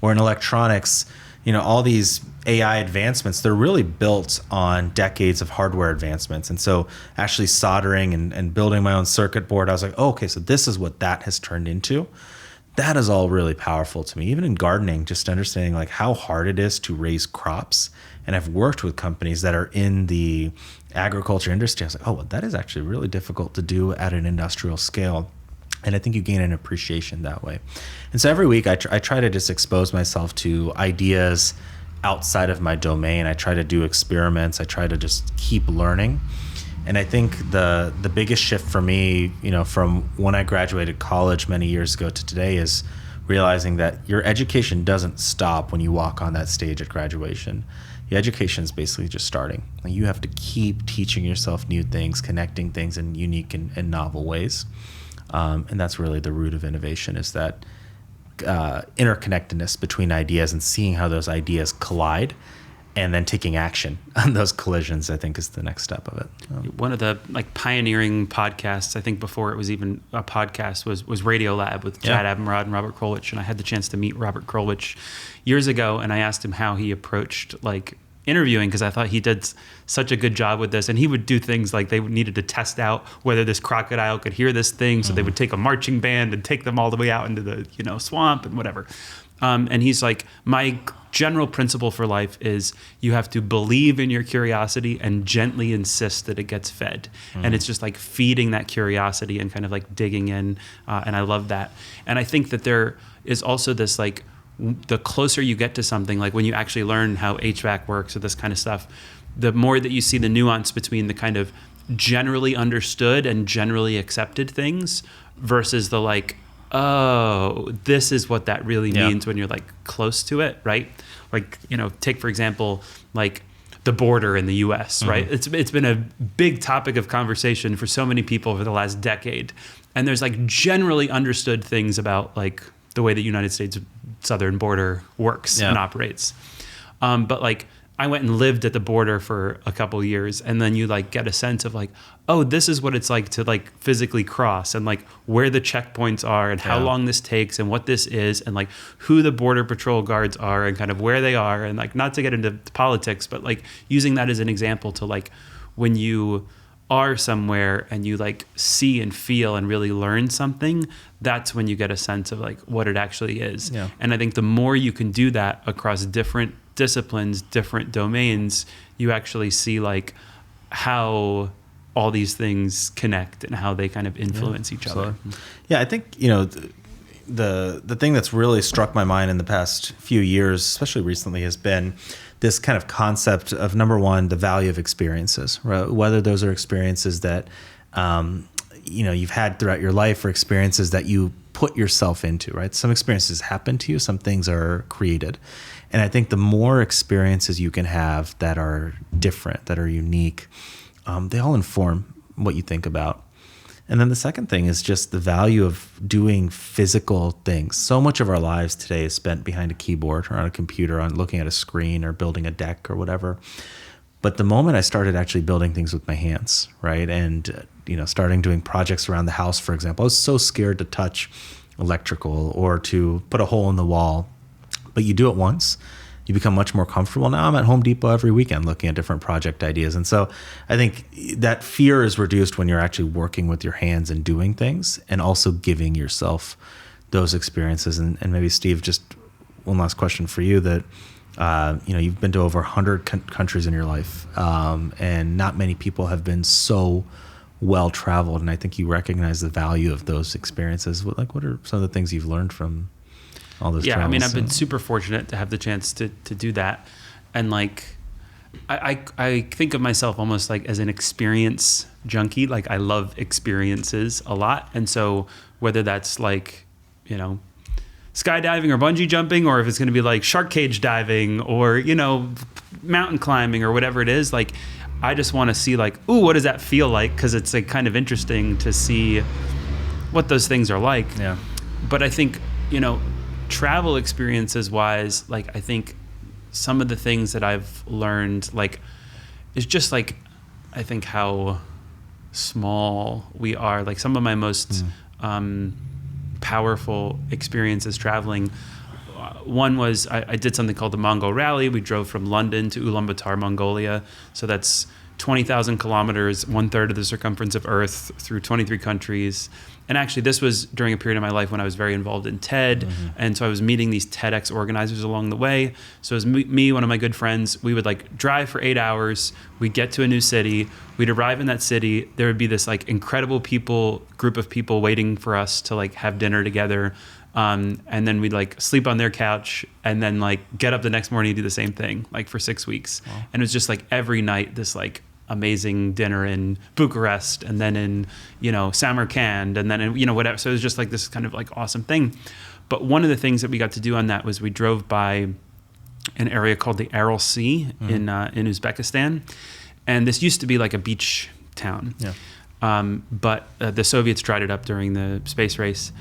Or in electronics, all these AI advancements, they're really built on decades of hardware advancements. And so actually soldering and building my own circuit board, I was like, oh, okay, so this is what that has turned into. That is all really powerful to me. Even in gardening, just understanding like how hard it is to raise crops. And I've worked with companies that are in the agriculture industry. I was like, oh, well, that is actually really difficult to do at an industrial scale. And I think you gain an appreciation that way. And so every week I try to just expose myself to ideas outside of my domain. I try to do experiments. I try to just keep learning. And I think the biggest shift for me, from when I graduated college many years ago to today is realizing that your education doesn't stop when you walk on that stage at graduation. Your education is basically just starting. You have to keep teaching yourself new things, connecting things in unique and novel ways. And that's really the root of innovation, is that interconnectedness between ideas and seeing how those ideas collide, and then taking action on those collisions, I think, is the next step of it.
One of the pioneering podcasts, I think before it was even a podcast, was Radio Lab with Chad Abumrad and Robert Krulwich. And I had the chance to meet Robert Krulwich years ago, and I asked him how he approached interviewing, because I thought he did such a good job with this. And he would do things like they needed to test out whether this crocodile could hear this thing. So they would take a marching band and take them all the way out into the swamp and whatever. And he's like, my general principle for life is you have to believe in your curiosity and gently insist that it gets fed. And it's just like feeding that curiosity and kind of like digging in. And I love that. And I think that there is also this the closer you get to something, like when you actually learn how HVAC works or this kind of stuff, the more that you see the nuance between the kind of generally understood and generally accepted things versus the oh, this is what that really means when you're close to it, right? Take for example, the border in the U.S., right? It's been a big topic of conversation for so many people over the last decade. And there's generally understood things about the way the United States southern border works and operates. But I went and lived at the border for a couple of years, and then you get a sense of oh, this is what it's like to physically cross, and where the checkpoints are, and how long this takes, and what this is, and who the border patrol guards are, and kind of where they are, and not to get into politics, but using that as an example to when you are somewhere and you see and feel and really learn something, that's when you get a sense of what it actually is. And I think the more you can do that across different disciplines, different domains, you actually see how all these things connect and how they kind of influence each other.
I think the thing that's really struck my mind in the past few years, especially recently, has been this kind of concept of, number one, the value of experiences, right? Whether those are experiences that you've had throughout your life, or experiences that you put yourself into, right? Some experiences happen to you, some things are created. And I think the more experiences you can have that are different, that are unique, they all inform what you think about. And then the second thing is just the value of doing physical things. So much of our lives today is spent behind a keyboard or on a computer, on looking at a screen or building a deck or whatever. But the moment I started actually building things with my hands, right? And, starting doing projects around the house, for example, I was so scared to touch electrical or to put a hole in the wall. But you do it once, you become much more comfortable. Now I'm at Home Depot every weekend looking at different project ideas. And so I think that fear is reduced when you're actually working with your hands and doing things, and also giving yourself those experiences. And maybe, Steve, just one last question for you, that you've been to over 100 countries in your life, and not many people have been so well traveled. And I think you recognize the value of those experiences. What are some of the things you've learned from all those travels?
I mean, I've been super fortunate to have the chance to do that. And like, I think of myself almost like as an experience junkie. Like I love experiences a lot. And so whether that's like, skydiving or bungee jumping, or if it's going to be like shark cage diving or, mountain climbing or whatever it is, like I just want to see like, ooh, what does that feel like? Cause it's like kind of interesting to see what those things are like.
Yeah.
But I think, travel experiences wise, like I think some of the things that I've learned, like, is just like, I think how small we are. Like some of my most powerful experiences traveling. One was I did something called the Mongol Rally. We drove from London to Ulaanbaatar, Mongolia. So that's 20,000 kilometers, 1/3 of the circumference of Earth, through 23 countries. And actually, this was during a period of my life when I was very involved in TED. And so I was meeting these TEDx organizers along the way. So it was me, one of my good friends, we would like drive for 8 hours. We'd get to a new city. We'd arrive in that city. There would be this like incredible group of people waiting for us to like have dinner together. And then we'd like sleep on their couch and then like get up the next morning and do the same thing, like for 6 weeks. Wow. And it was just like every night this like amazing dinner in Bucharest and then in, Samarkand and then in, whatever. So it was just like this kind of like awesome thing. But one of the things that we got to do on that was we drove by an area called the Aral Sea in Uzbekistan. And this used to be like a beach town. Yeah. But the Soviets dried it up during the space race.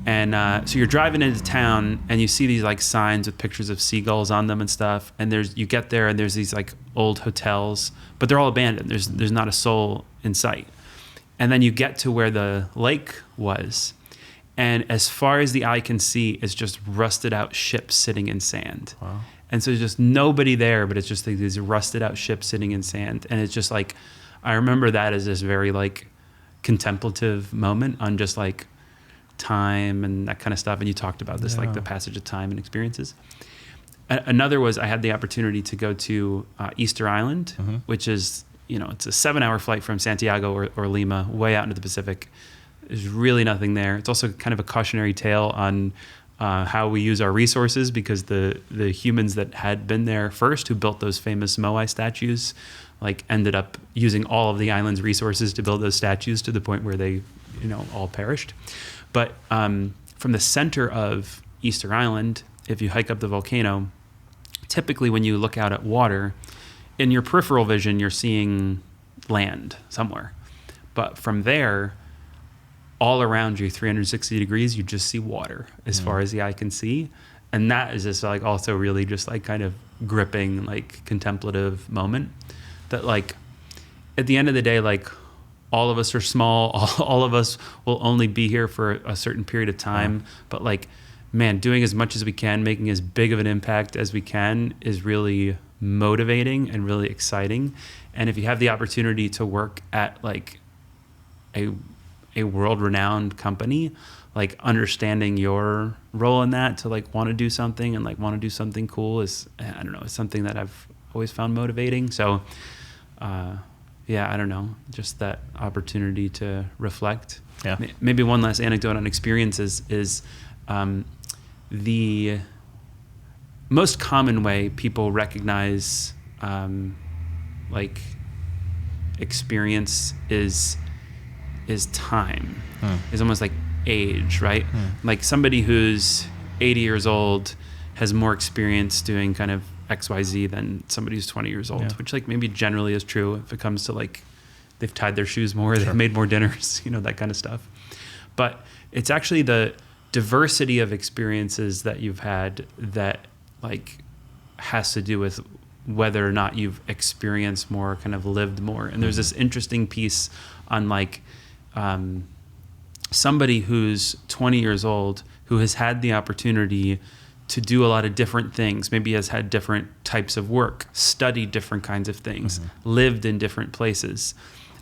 And so you're driving into town and you see these like signs with pictures of seagulls on them and stuff. And you get there and there's these like old hotels, but they're all abandoned. There's not a soul in sight. And then you get to where the lake was. And as far as the eye can see, it's just rusted out ships sitting in sand. Wow. And so there's just nobody there, but it's just like these rusted out ships sitting in sand. And it's just like, I remember that as this very like contemplative moment on just like time and that kind of stuff. And you talked about this, like the passage of time and experiences. Another was I had the opportunity to go to Easter Island, which is, it's a 7-hour flight from Santiago or Lima, way out into the Pacific. There's really nothing there. It's also kind of a cautionary tale on how we use our resources, because the humans that had been there first, who built those famous Moai statues, like ended up using all of the island's resources to build those statues to the point where they, all perished. But from the center of Easter Island, if you hike up the volcano, typically when you look out at water, in your peripheral vision, you're seeing land somewhere. But from there, all around you, 360 degrees, you just see water as far as the eye can see. And that is just like also really just like kind of gripping, like contemplative moment that like at the end of the day, like all of us are small. All of us will only be here for a certain period of time. But like, man, doing as much as we can, making as big of an impact as we can is really motivating and really exciting. And if you have the opportunity to work at like a world-renowned company, like understanding your role in that to like want to do something and like want to do something cool is, I don't know, it's something that I've always found motivating. So, I don't know, just that opportunity to reflect. Yeah. Maybe one last anecdote on experiences is the most common way people recognize like experience is time. Is almost like age, right? Like somebody who's 80 years old has more experience doing kind of XYZ than somebody who's 20 years old, which like maybe generally is true if it comes to like they've tied their shoes more, they've made more dinners, that kind of stuff. But it's actually the diversity of experiences that you've had that like has to do with whether or not you've experienced more, kind of lived more. And there's this interesting piece on like somebody who's 20 years old who has had the opportunity to do a lot of different things, maybe has had different types of work, studied different kinds of things, lived in different places,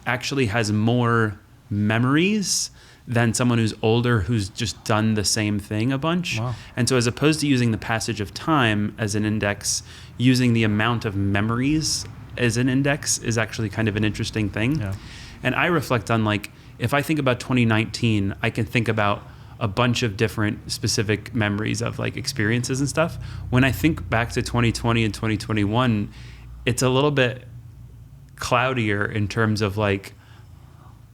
actually has more memories than someone who's older who's just done the same thing a bunch.
Wow.
And so as opposed to using the passage of time as an index, using the amount of memories as an index is actually kind of an interesting thing.
Yeah.
And I reflect on, like, if I think about 2019, I can think about a bunch of different specific memories of like experiences and stuff. When I think back to 2020 and 2021, it's a little bit cloudier in terms of like,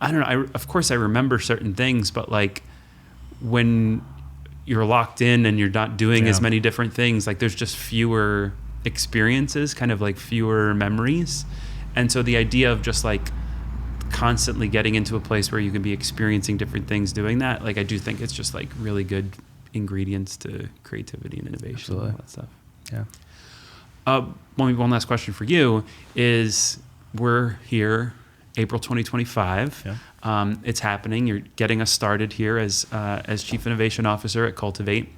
I don't know. Of course I remember certain things, but like when you're locked in and you're not doing as many different things, like there's just fewer experiences, kind of like fewer memories. And so the idea of just like constantly getting into a place where you can be experiencing different things doing that, like I do think it's just like really good ingredients to creativity and innovation.
Absolutely.
And all that stuff.
Yeah.
One last question for you is, we're here April 2025.
Yeah.
It's happening. You're getting us started here as Chief Innovation Officer at Cultivate.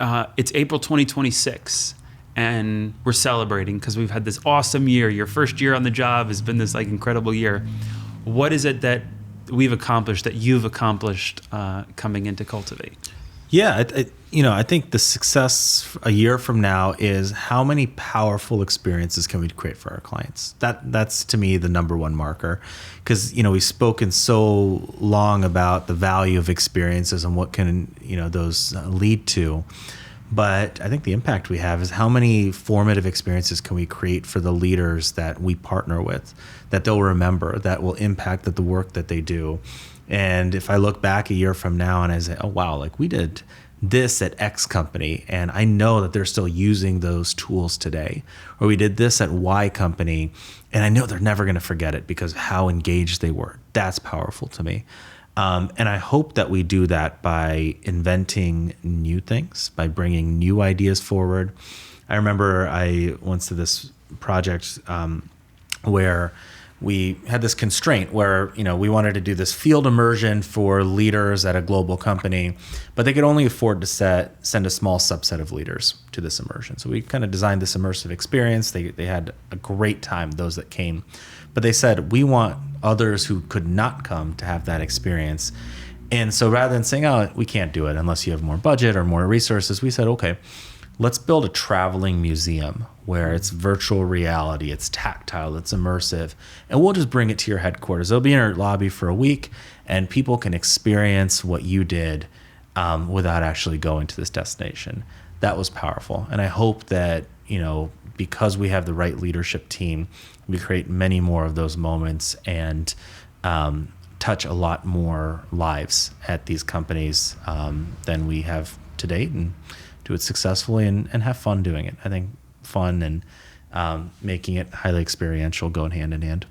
It's April 2026. And we're celebrating because we've had this awesome year. Your first year on the job has been this like incredible year. What is it that we've accomplished, that you've accomplished coming into Cultivate?
Yeah, I think the success a year from now is how many powerful experiences can we create for our clients. That's to me the number one marker, because we've spoken so long about the value of experiences and what can those lead to. But I think the impact we have is how many formative experiences can we create for the leaders that we partner with, that they'll remember, that will impact the work that they do. And if I look back a year from now and I say, oh, wow, like we did this at X company, and I know that they're still using those tools today, or we did this at Y company, and I know they're never going to forget it because of how engaged they were. That's powerful to me. And I hope that we do that by inventing new things, by bringing new ideas forward. I remember I once did this project where we had this constraint where, we wanted to do this field immersion for leaders at a global company, but they could only afford to send a small subset of leaders to this immersion. So we kind of designed this immersive experience. They had a great time, those that came. But they said, we want others who could not come to have that experience. And so rather than saying, oh, we can't do it unless you have more budget or more resources, we said, okay, let's build a traveling museum where it's virtual reality, it's tactile, it's immersive, and we'll just bring it to your headquarters. It'll be in our lobby for a week, and people can experience what you did without actually going to this destination. That was powerful. And I hope that, because we have the right leadership team, we create many more of those moments and touch a lot more lives at these companies than we have to date, and do it successfully and have fun doing it. I think fun and making it highly experiential go hand in hand.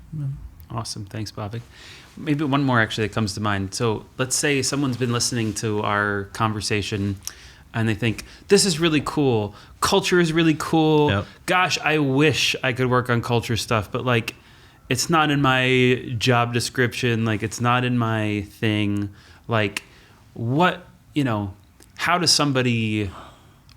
Awesome. Thanks, Bhavik. Maybe one more actually that comes to mind. So let's say someone's been listening to our conversation and they think, this is really cool. Culture is really cool.
Yep.
Gosh, I wish I could work on culture stuff, but like, it's not in my job description. Like, it's not in my thing. Like, what, how does somebody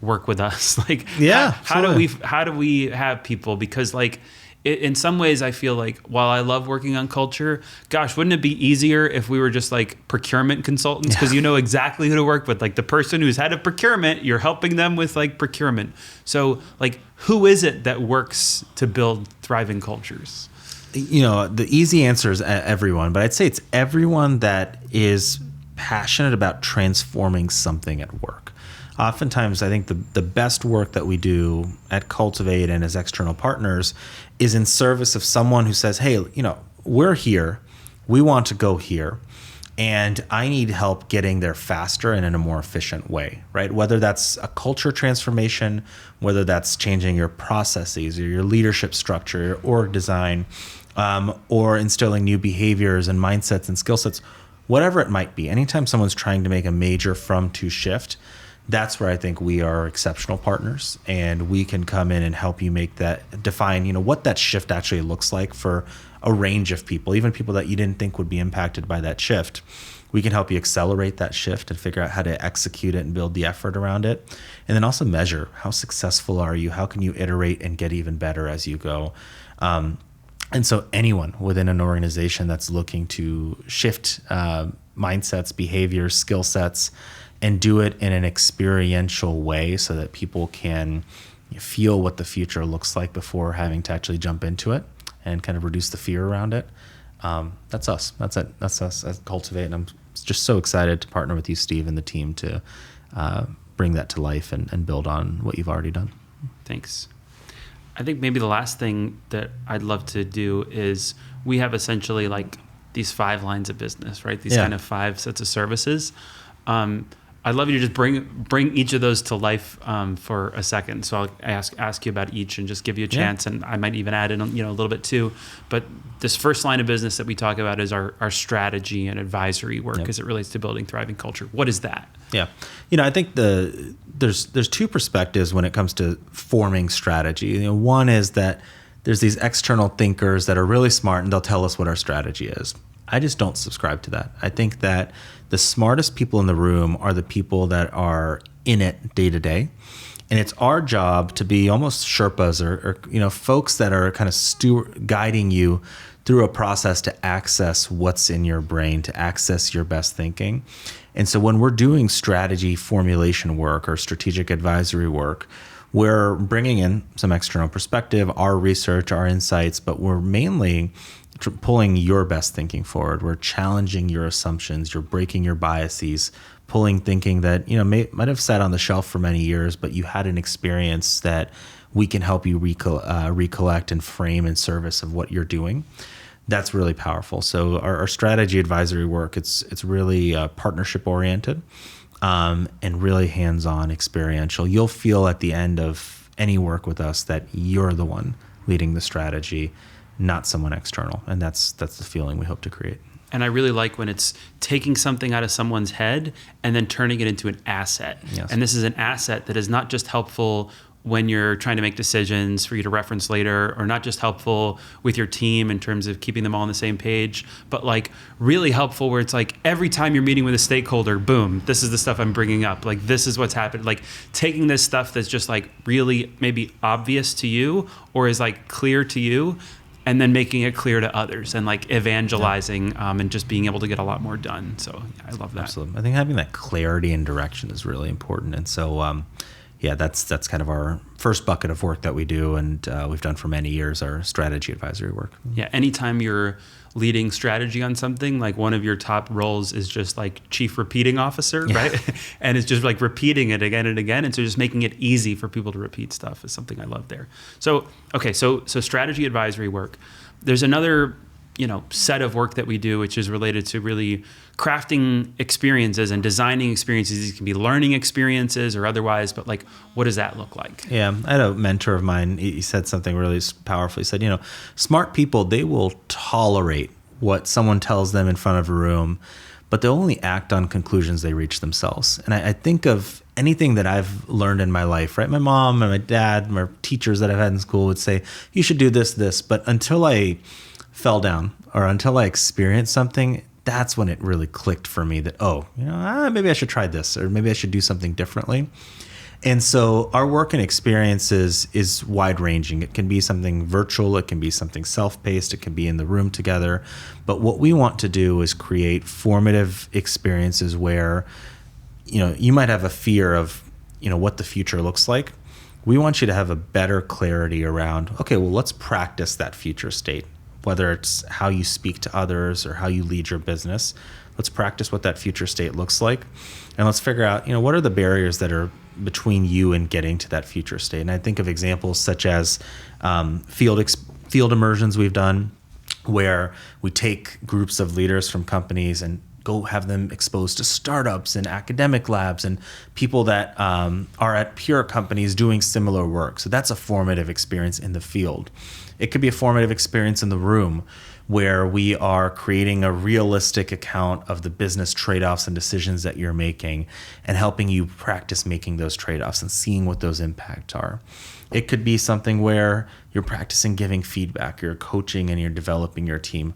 work with us? Like, how do we have people? Because like, in some ways I feel like while I love working on culture, gosh, wouldn't it be easier if we were just like procurement consultants? Because you know exactly who to work with. Like the person who's head of procurement, you're helping them with like procurement. So like, who is it that works to build thriving cultures?
The easy answer is everyone, but I'd say it's everyone that is passionate about transforming something at work. Oftentimes, I think the best work that we do at Cultivate and as external partners is in service of someone who says, hey, we're here, we want to go here, and I need help getting there faster and in a more efficient way, right? Whether that's a culture transformation, whether that's changing your processes or your leadership structure, your org design, or instilling new behaviors and mindsets and skill sets, whatever it might be. Anytime someone's trying to make a major from-to shift, that's where I think we are exceptional partners, and we can come in and help you define what that shift actually looks like for a range of people, even people that you didn't think would be impacted by that shift. We can help you accelerate that shift and figure out how to execute it and build the effort around it. And then also measure how successful are you? How can you iterate and get even better as you go? And so anyone within an organization that's looking to shift mindsets, behaviors, skill sets, and do it in an experiential way so that people can feel what the future looks like before having to actually jump into it and kind of reduce the fear around it. That's us. That's it. That's us at Cultivate. And I'm just so excited to partner with you, Steve, and the team to bring that to life and build on what you've already done.
Thanks. I think maybe the last thing that I'd love to do is we have essentially like these 5 lines of business, right? These kind of 5 sets of services. I'd love you to just bring each of those to life for a second. So I'll ask you about each and just give you a chance, and I might even add in a little bit too. But this first line of business that we talk about is our strategy and advisory work as it relates to building thriving culture. What is that?
Yeah, I think there's 2 perspectives when it comes to forming strategy. One is that there's these external thinkers that are really smart and they'll tell us what our strategy is. I just don't subscribe to that. I think that the smartest people in the room are the people that are in it day to day. And it's our job to be almost Sherpas or folks that are kind of guiding you through a process to access what's in your brain, to access your best thinking. And so when we're doing strategy formulation work or strategic advisory work, we're bringing in some external perspective, our research, our insights, but we're mainly pulling your best thinking forward. We're challenging your assumptions. You're breaking your biases, pulling thinking that might have sat on the shelf for many years, but you had an experience that we can help you recollect and frame in service of what you're doing. That's really powerful. So our strategy advisory work, it's really partnership oriented and really hands-on, experiential. You'll feel at the end of any work with us that you're the one leading the strategy, not someone external. And that's the feeling we hope to create.
And I really like when it's taking something out of someone's head and then turning it into an asset.
Yes.
And this is an asset that is not just helpful when you're trying to make decisions for you to reference later, or not just helpful with your team in terms of keeping them all on the same page, but like really helpful where it's like every time you're meeting with a stakeholder, boom, this is the stuff I'm bringing up. Like this is what's happened. Like taking this stuff that's just like really maybe obvious to you or is like clear to you, and then making it clear to others and like evangelizing and just being able to get a lot more done. So I love that.
Absolutely. I think having that clarity and direction is really important. And so, that's kind of our first bucket of work that we do, and we've done for many years, our strategy advisory work.
Yeah, anytime you're leading strategy on something, like one of your top roles is just like chief repeating officer, right? And it's just like repeating it again and again. And so just making it easy for people to repeat stuff is something I love there. So, okay, so strategy advisory work. There's another set of work that we do, which is related to really crafting experiences and designing experiences. These can be learning experiences or otherwise, but like, what does that look like?
Yeah, I had a mentor of mine. He said something really powerful. He said, smart people, they will tolerate what someone tells them in front of a room, but they'll only act on conclusions they reach themselves. And I think of anything that I've learned in my life, right? My mom and my dad, my teachers that I've had in school would say, you should do this, but until I fell down or until I experienced something, that's when it really clicked for me that, maybe I should try this, or maybe I should do something differently. And so our work and experiences is wide ranging. It can be something virtual. It can be something self-paced. It can be in the room together. But what we want to do is create formative experiences where, you might have a fear of, what the future looks like. We want you to have a better clarity around, okay, well, let's practice that future state. Whether it's how you speak to others or how you lead your business, let's practice what that future state looks like. And let's figure out, what are the barriers that are between you and getting to that future state. And I think of examples such as field immersions we've done, where we take groups of leaders from companies and go have them exposed to startups and academic labs and people that are at peer companies doing similar work. So that's a formative experience in the field. It could be a formative experience in the room where we are creating a realistic account of the business trade-offs and decisions that you're making and helping you practice making those trade-offs and seeing what those impacts are. It could be something where you're practicing giving feedback, you're coaching and you're developing your team.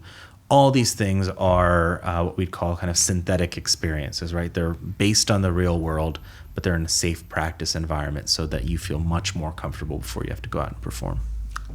All these things are what we'd call kind of synthetic experiences, right? They're based on the real world, but they're in a safe practice environment so that you feel much more comfortable before you have to go out and perform.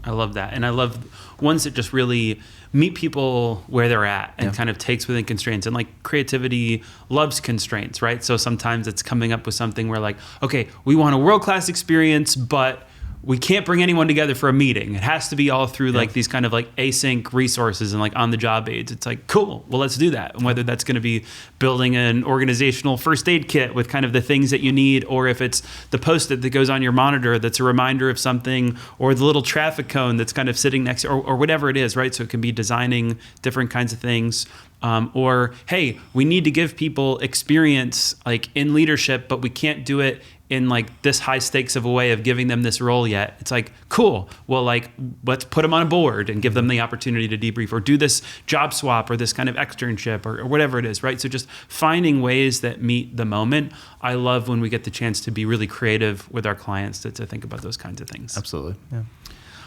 I love that. And I love ones that just really meet people where they're at and kind of takes within constraints. And like creativity loves constraints, right? So sometimes it's coming up with something where like, okay, we want a world-class experience, but we can't bring anyone together for a meeting. It has to be all through like these kind of like async resources and like on the job aids. It's like, cool, well, let's do that. And whether that's going to be building an organizational first aid kit with kind of the things that you need, or if it's the post-it that goes on your monitor that's a reminder of something, or the little traffic cone that's kind of sitting next to, or whatever it is, right? So it can be designing different kinds of things. Or, hey, we need to give people experience like in leadership, but we can't do it in like this high stakes of a way of giving them this role yet. It's like, cool, well, like let's put them on a board and give them the opportunity to debrief or do this job swap or this kind of externship or whatever it is, right? So just finding ways that meet the moment. I love when we get the chance to be really creative with our clients to think about those kinds of things.
Absolutely. Yeah.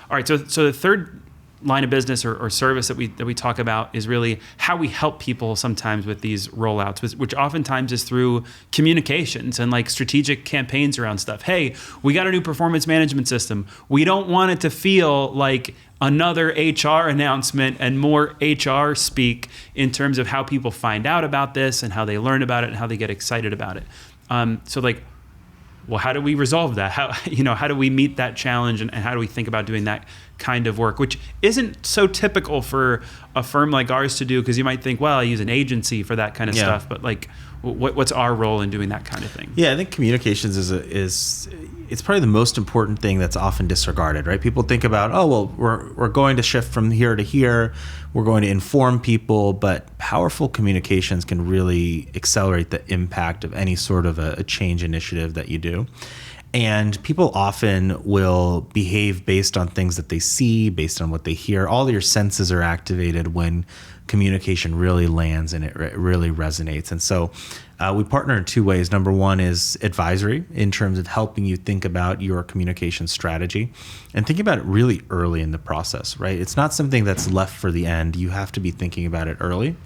All right, so the third line of business or service that we talk about is really how we help people sometimes with these rollouts, which oftentimes is through communications and like strategic campaigns around stuff. Hey, we got a new performance management system. We don't want it to feel like another HR announcement and more HR speak in terms of how people find out about this and how they learn about it and how they get excited about it. So like, well, how do we resolve that? How do we meet that challenge and how do we think about doing that kind of work, which isn't so typical for a firm like ours to do, because you might think, well, I use an agency for that kind of stuff, but like what's our role in doing that kind of thing?
Yeah, I think communications is it's probably the most important thing that's often disregarded, right? People think about, oh, well, we're going to shift from here to here, we're going to inform people, but powerful communications can really accelerate the impact of any sort of a change initiative that you do. And people often will behave based on things that they see, based on what they hear. All your senses are activated when communication really lands and it really resonates. And so we partner in two ways. Number one is advisory in terms of helping you think about your communication strategy and thinking about it really early in the process, right? It's not something that's left for the end. You have to be thinking about it early.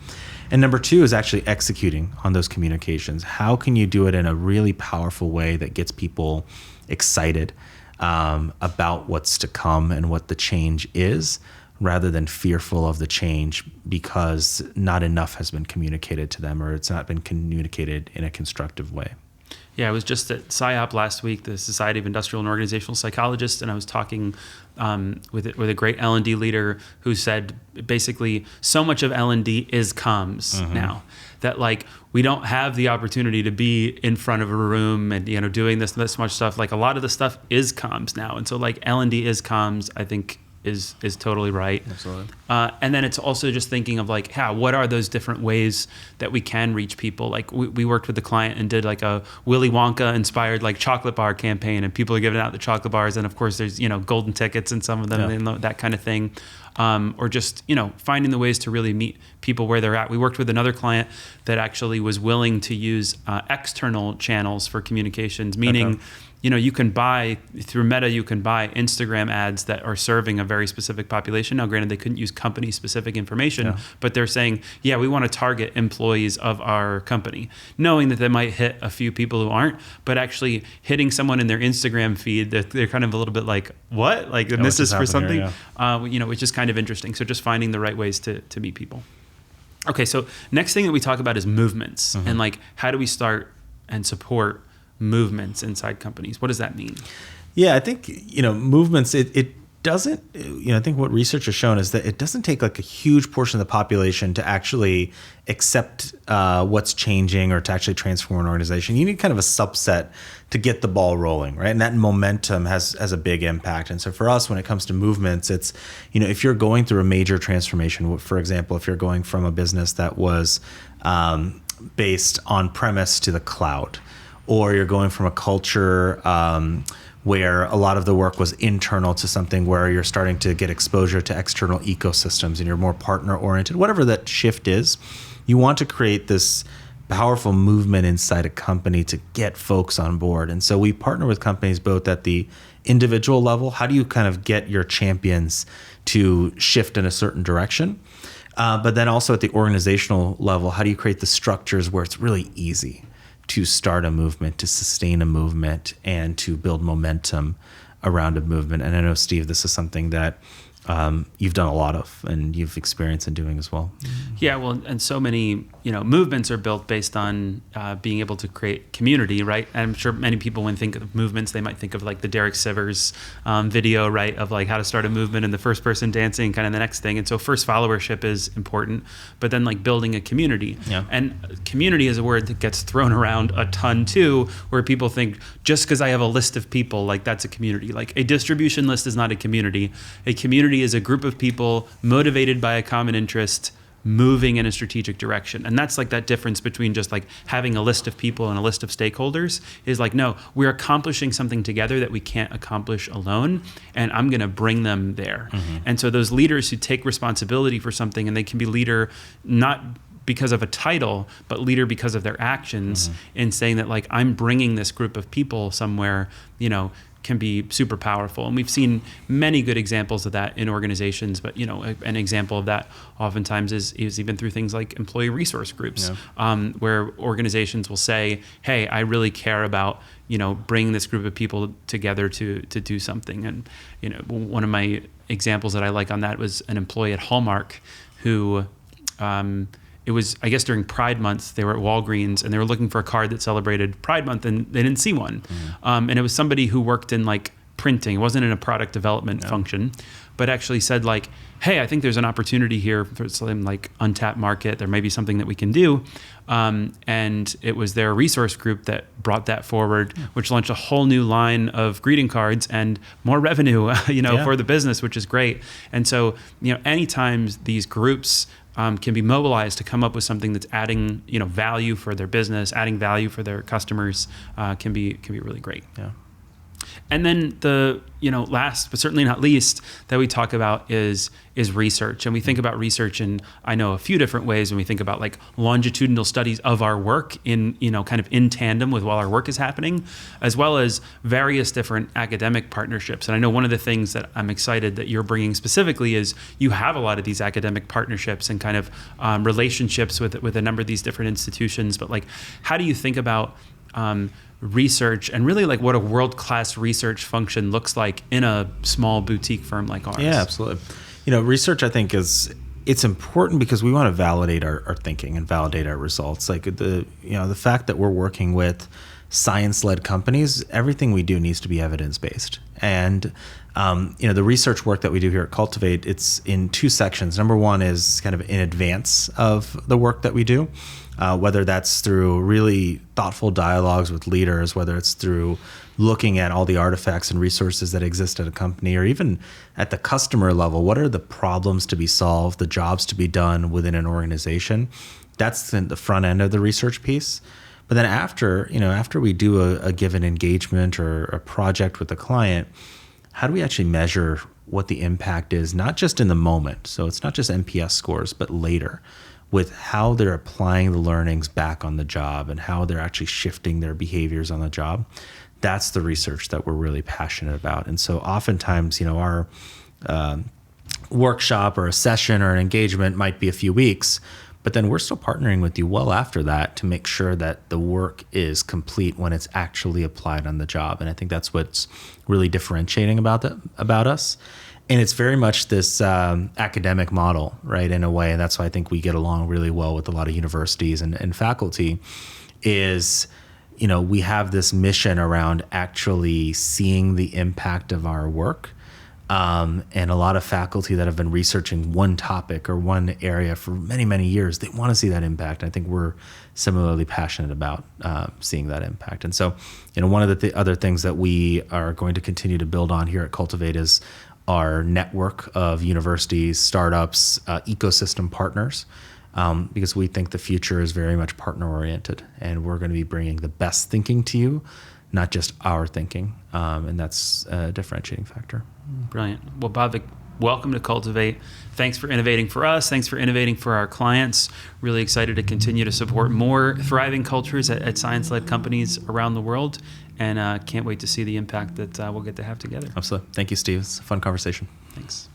And number two is actually executing on those communications. How can you do it in a really powerful way that gets people excited about what's to come and what the change is, rather than fearful of the change because not enough has been communicated to them or it's not been communicated in a constructive way.
Yeah, I was just at SIOP last week, the Society of Industrial and Organizational Psychologists, and I was talking with a great L&D leader who said basically so much of L&D is comms now, that like we don't have the opportunity to be in front of a room and doing this much stuff. Like a lot of the stuff is comms now, and so like L&D is comms, I think is totally right.
Absolutely.
And then it's also just thinking of like, what are those different ways that we can reach people? Like we worked with the client and did like a Willy Wonka inspired like chocolate bar campaign, and people are giving out the chocolate bars, and of course there's golden tickets in some of them, and that kind of thing. Or just finding the ways to really meet people where they're at. We worked with another client that actually was willing to use external channels for communications, meaning you can buy through Meta, you can buy Instagram ads that are serving a very specific population. Now, granted, they couldn't use company specific information, but they're saying, we want to target employees of our company, knowing that they might hit a few people who aren't, but actually hitting someone in their Instagram feed that they're kind of a little bit like, what? Like, and this is for something, here, which is kind of interesting. So just finding the right ways to meet people. Okay, so next thing that we talk about is movements, and like, how do we start and support movements inside companies? What does that mean? Yeah,
I think, movements, it doesn't, I think what research has shown is that it doesn't take like a huge portion of the population to actually accept what's changing or to actually transform an organization. You need kind of a subset to get the ball rolling, right? And that momentum has a big impact. And so for us, when it comes to movements, it's, if you're going through a major transformation, for example, if you're going from a business that was based on premise to the cloud, or you're going from a culture where a lot of the work was internal to something where you're starting to get exposure to external ecosystems and you're more partner oriented, whatever that shift is, you want to create this powerful movement inside a company to get folks on board. And so we partner with companies both at the individual level. How do you kind of get your champions to shift in a certain direction? But then also at the organizational level, how do you create the structures where it's really easy to start a movement, to sustain a movement, and to build momentum around a movement. And I know, Steve, this is something that you've done a lot of and you've experienced in doing as well.
Yeah, well, and so many, movements are built based on being able to create community, right? And I'm sure many people, when think of movements, they might think of like the Derek Sivers video, right? Of like how to start a movement and the first person dancing, kind of the next thing. And so first followership is important, but then like building a community.
Yeah.
And community is a word that gets thrown around a ton too, where people think just because I have a list of people, like that's a community. Like a distribution list is not a community. A community is a group of people motivated by a common interest, moving in a strategic direction. And that's like that difference between just like having a list of people and a list of stakeholders is like, no, we're accomplishing something together that we can't accomplish alone, and I'm going to bring them there. And so those leaders who take responsibility for something, and they can be leader not because of a title, but leader because of their actions, in saying that like, I'm bringing this group of people somewhere, can be super powerful. And we've seen many good examples of that in organizations, but an example of that oftentimes is even through things like employee resource groups, where organizations will say, hey, I really care about bringing this group of people together to do something. And one of my examples that I like on that was an employee at Hallmark who it was, I guess, during Pride Month, they were at Walgreens and they were looking for a card that celebrated Pride Month, and they didn't see one. And it was somebody who worked in like printing. It wasn't in a product development function, but actually said like, hey, I think there's an opportunity here for some like untapped market. There may be something that we can do. And it was their resource group that brought that forward, which launched a whole new line of greeting cards and more revenue, for the business, which is great. And so, anytime these groups can be mobilized to come up with something that's adding, value for their business, adding value for their customers, can be really great.
Yeah.
And then the, last but certainly not least that we talk about is research. And we think about research in, I know, a few different ways when we think about like longitudinal studies of our work in, kind of in tandem with while our work is happening, as well as various different academic partnerships. And I know one of the things that I'm excited that you're bringing specifically is you have a lot of these academic partnerships and kind of relationships with a number of these different institutions. But like, how do you think about research and really like what a world-class research function looks like in a small boutique firm like ours?
Yeah, absolutely. Research, I think, it's important because we want to validate our thinking and validate our results. Like the fact that we're working with science-led companies, everything we do needs to be evidence-based. And the research work that we do here at Cultivate, it's in two sections. Number one is kind of in advance of the work that we do, whether that's through really thoughtful dialogues with leaders, whether it's through looking at all the artifacts and resources that exist at a company, or even at the customer level, what are the problems to be solved, the jobs to be done within an organization. That's the front end of the research piece. But then after we do a given engagement or a project with a client, how do we actually measure what the impact is, not just in the moment? So it's not just NPS scores, but later, with how they're applying the learnings back on the job and how they're actually shifting their behaviors on the job. That's the research that we're really passionate about. And so oftentimes, our workshop or a session or an engagement might be a few weeks, but then we're still partnering with you well after that to make sure that the work is complete when it's actually applied on the job. And I think that's what's really differentiating about us. And it's very much this academic model, right, in a way. And that's why I think we get along really well with a lot of universities and faculty is, we have this mission around actually seeing the impact of our work. And a lot of faculty that have been researching one topic or one area for many, many years, they want to see that impact. I think we're similarly passionate about seeing that impact. And so, one of the other things that we are going to continue to build on here at Cultivate is our network of universities, startups, ecosystem partners, because we think the future is very much partner-oriented, and we're going to be bringing the best thinking to you, not just our thinking, and that's a differentiating factor.
Brilliant. Well, Bhavik, welcome to Cultivate. Thanks for innovating for us. Thanks for innovating for our clients. Really excited to continue to support more thriving cultures at science-led companies around the world, and can't wait to see the impact that we'll get to have together.
Absolutely. Thank you, Steve. It's a fun conversation.
Thanks.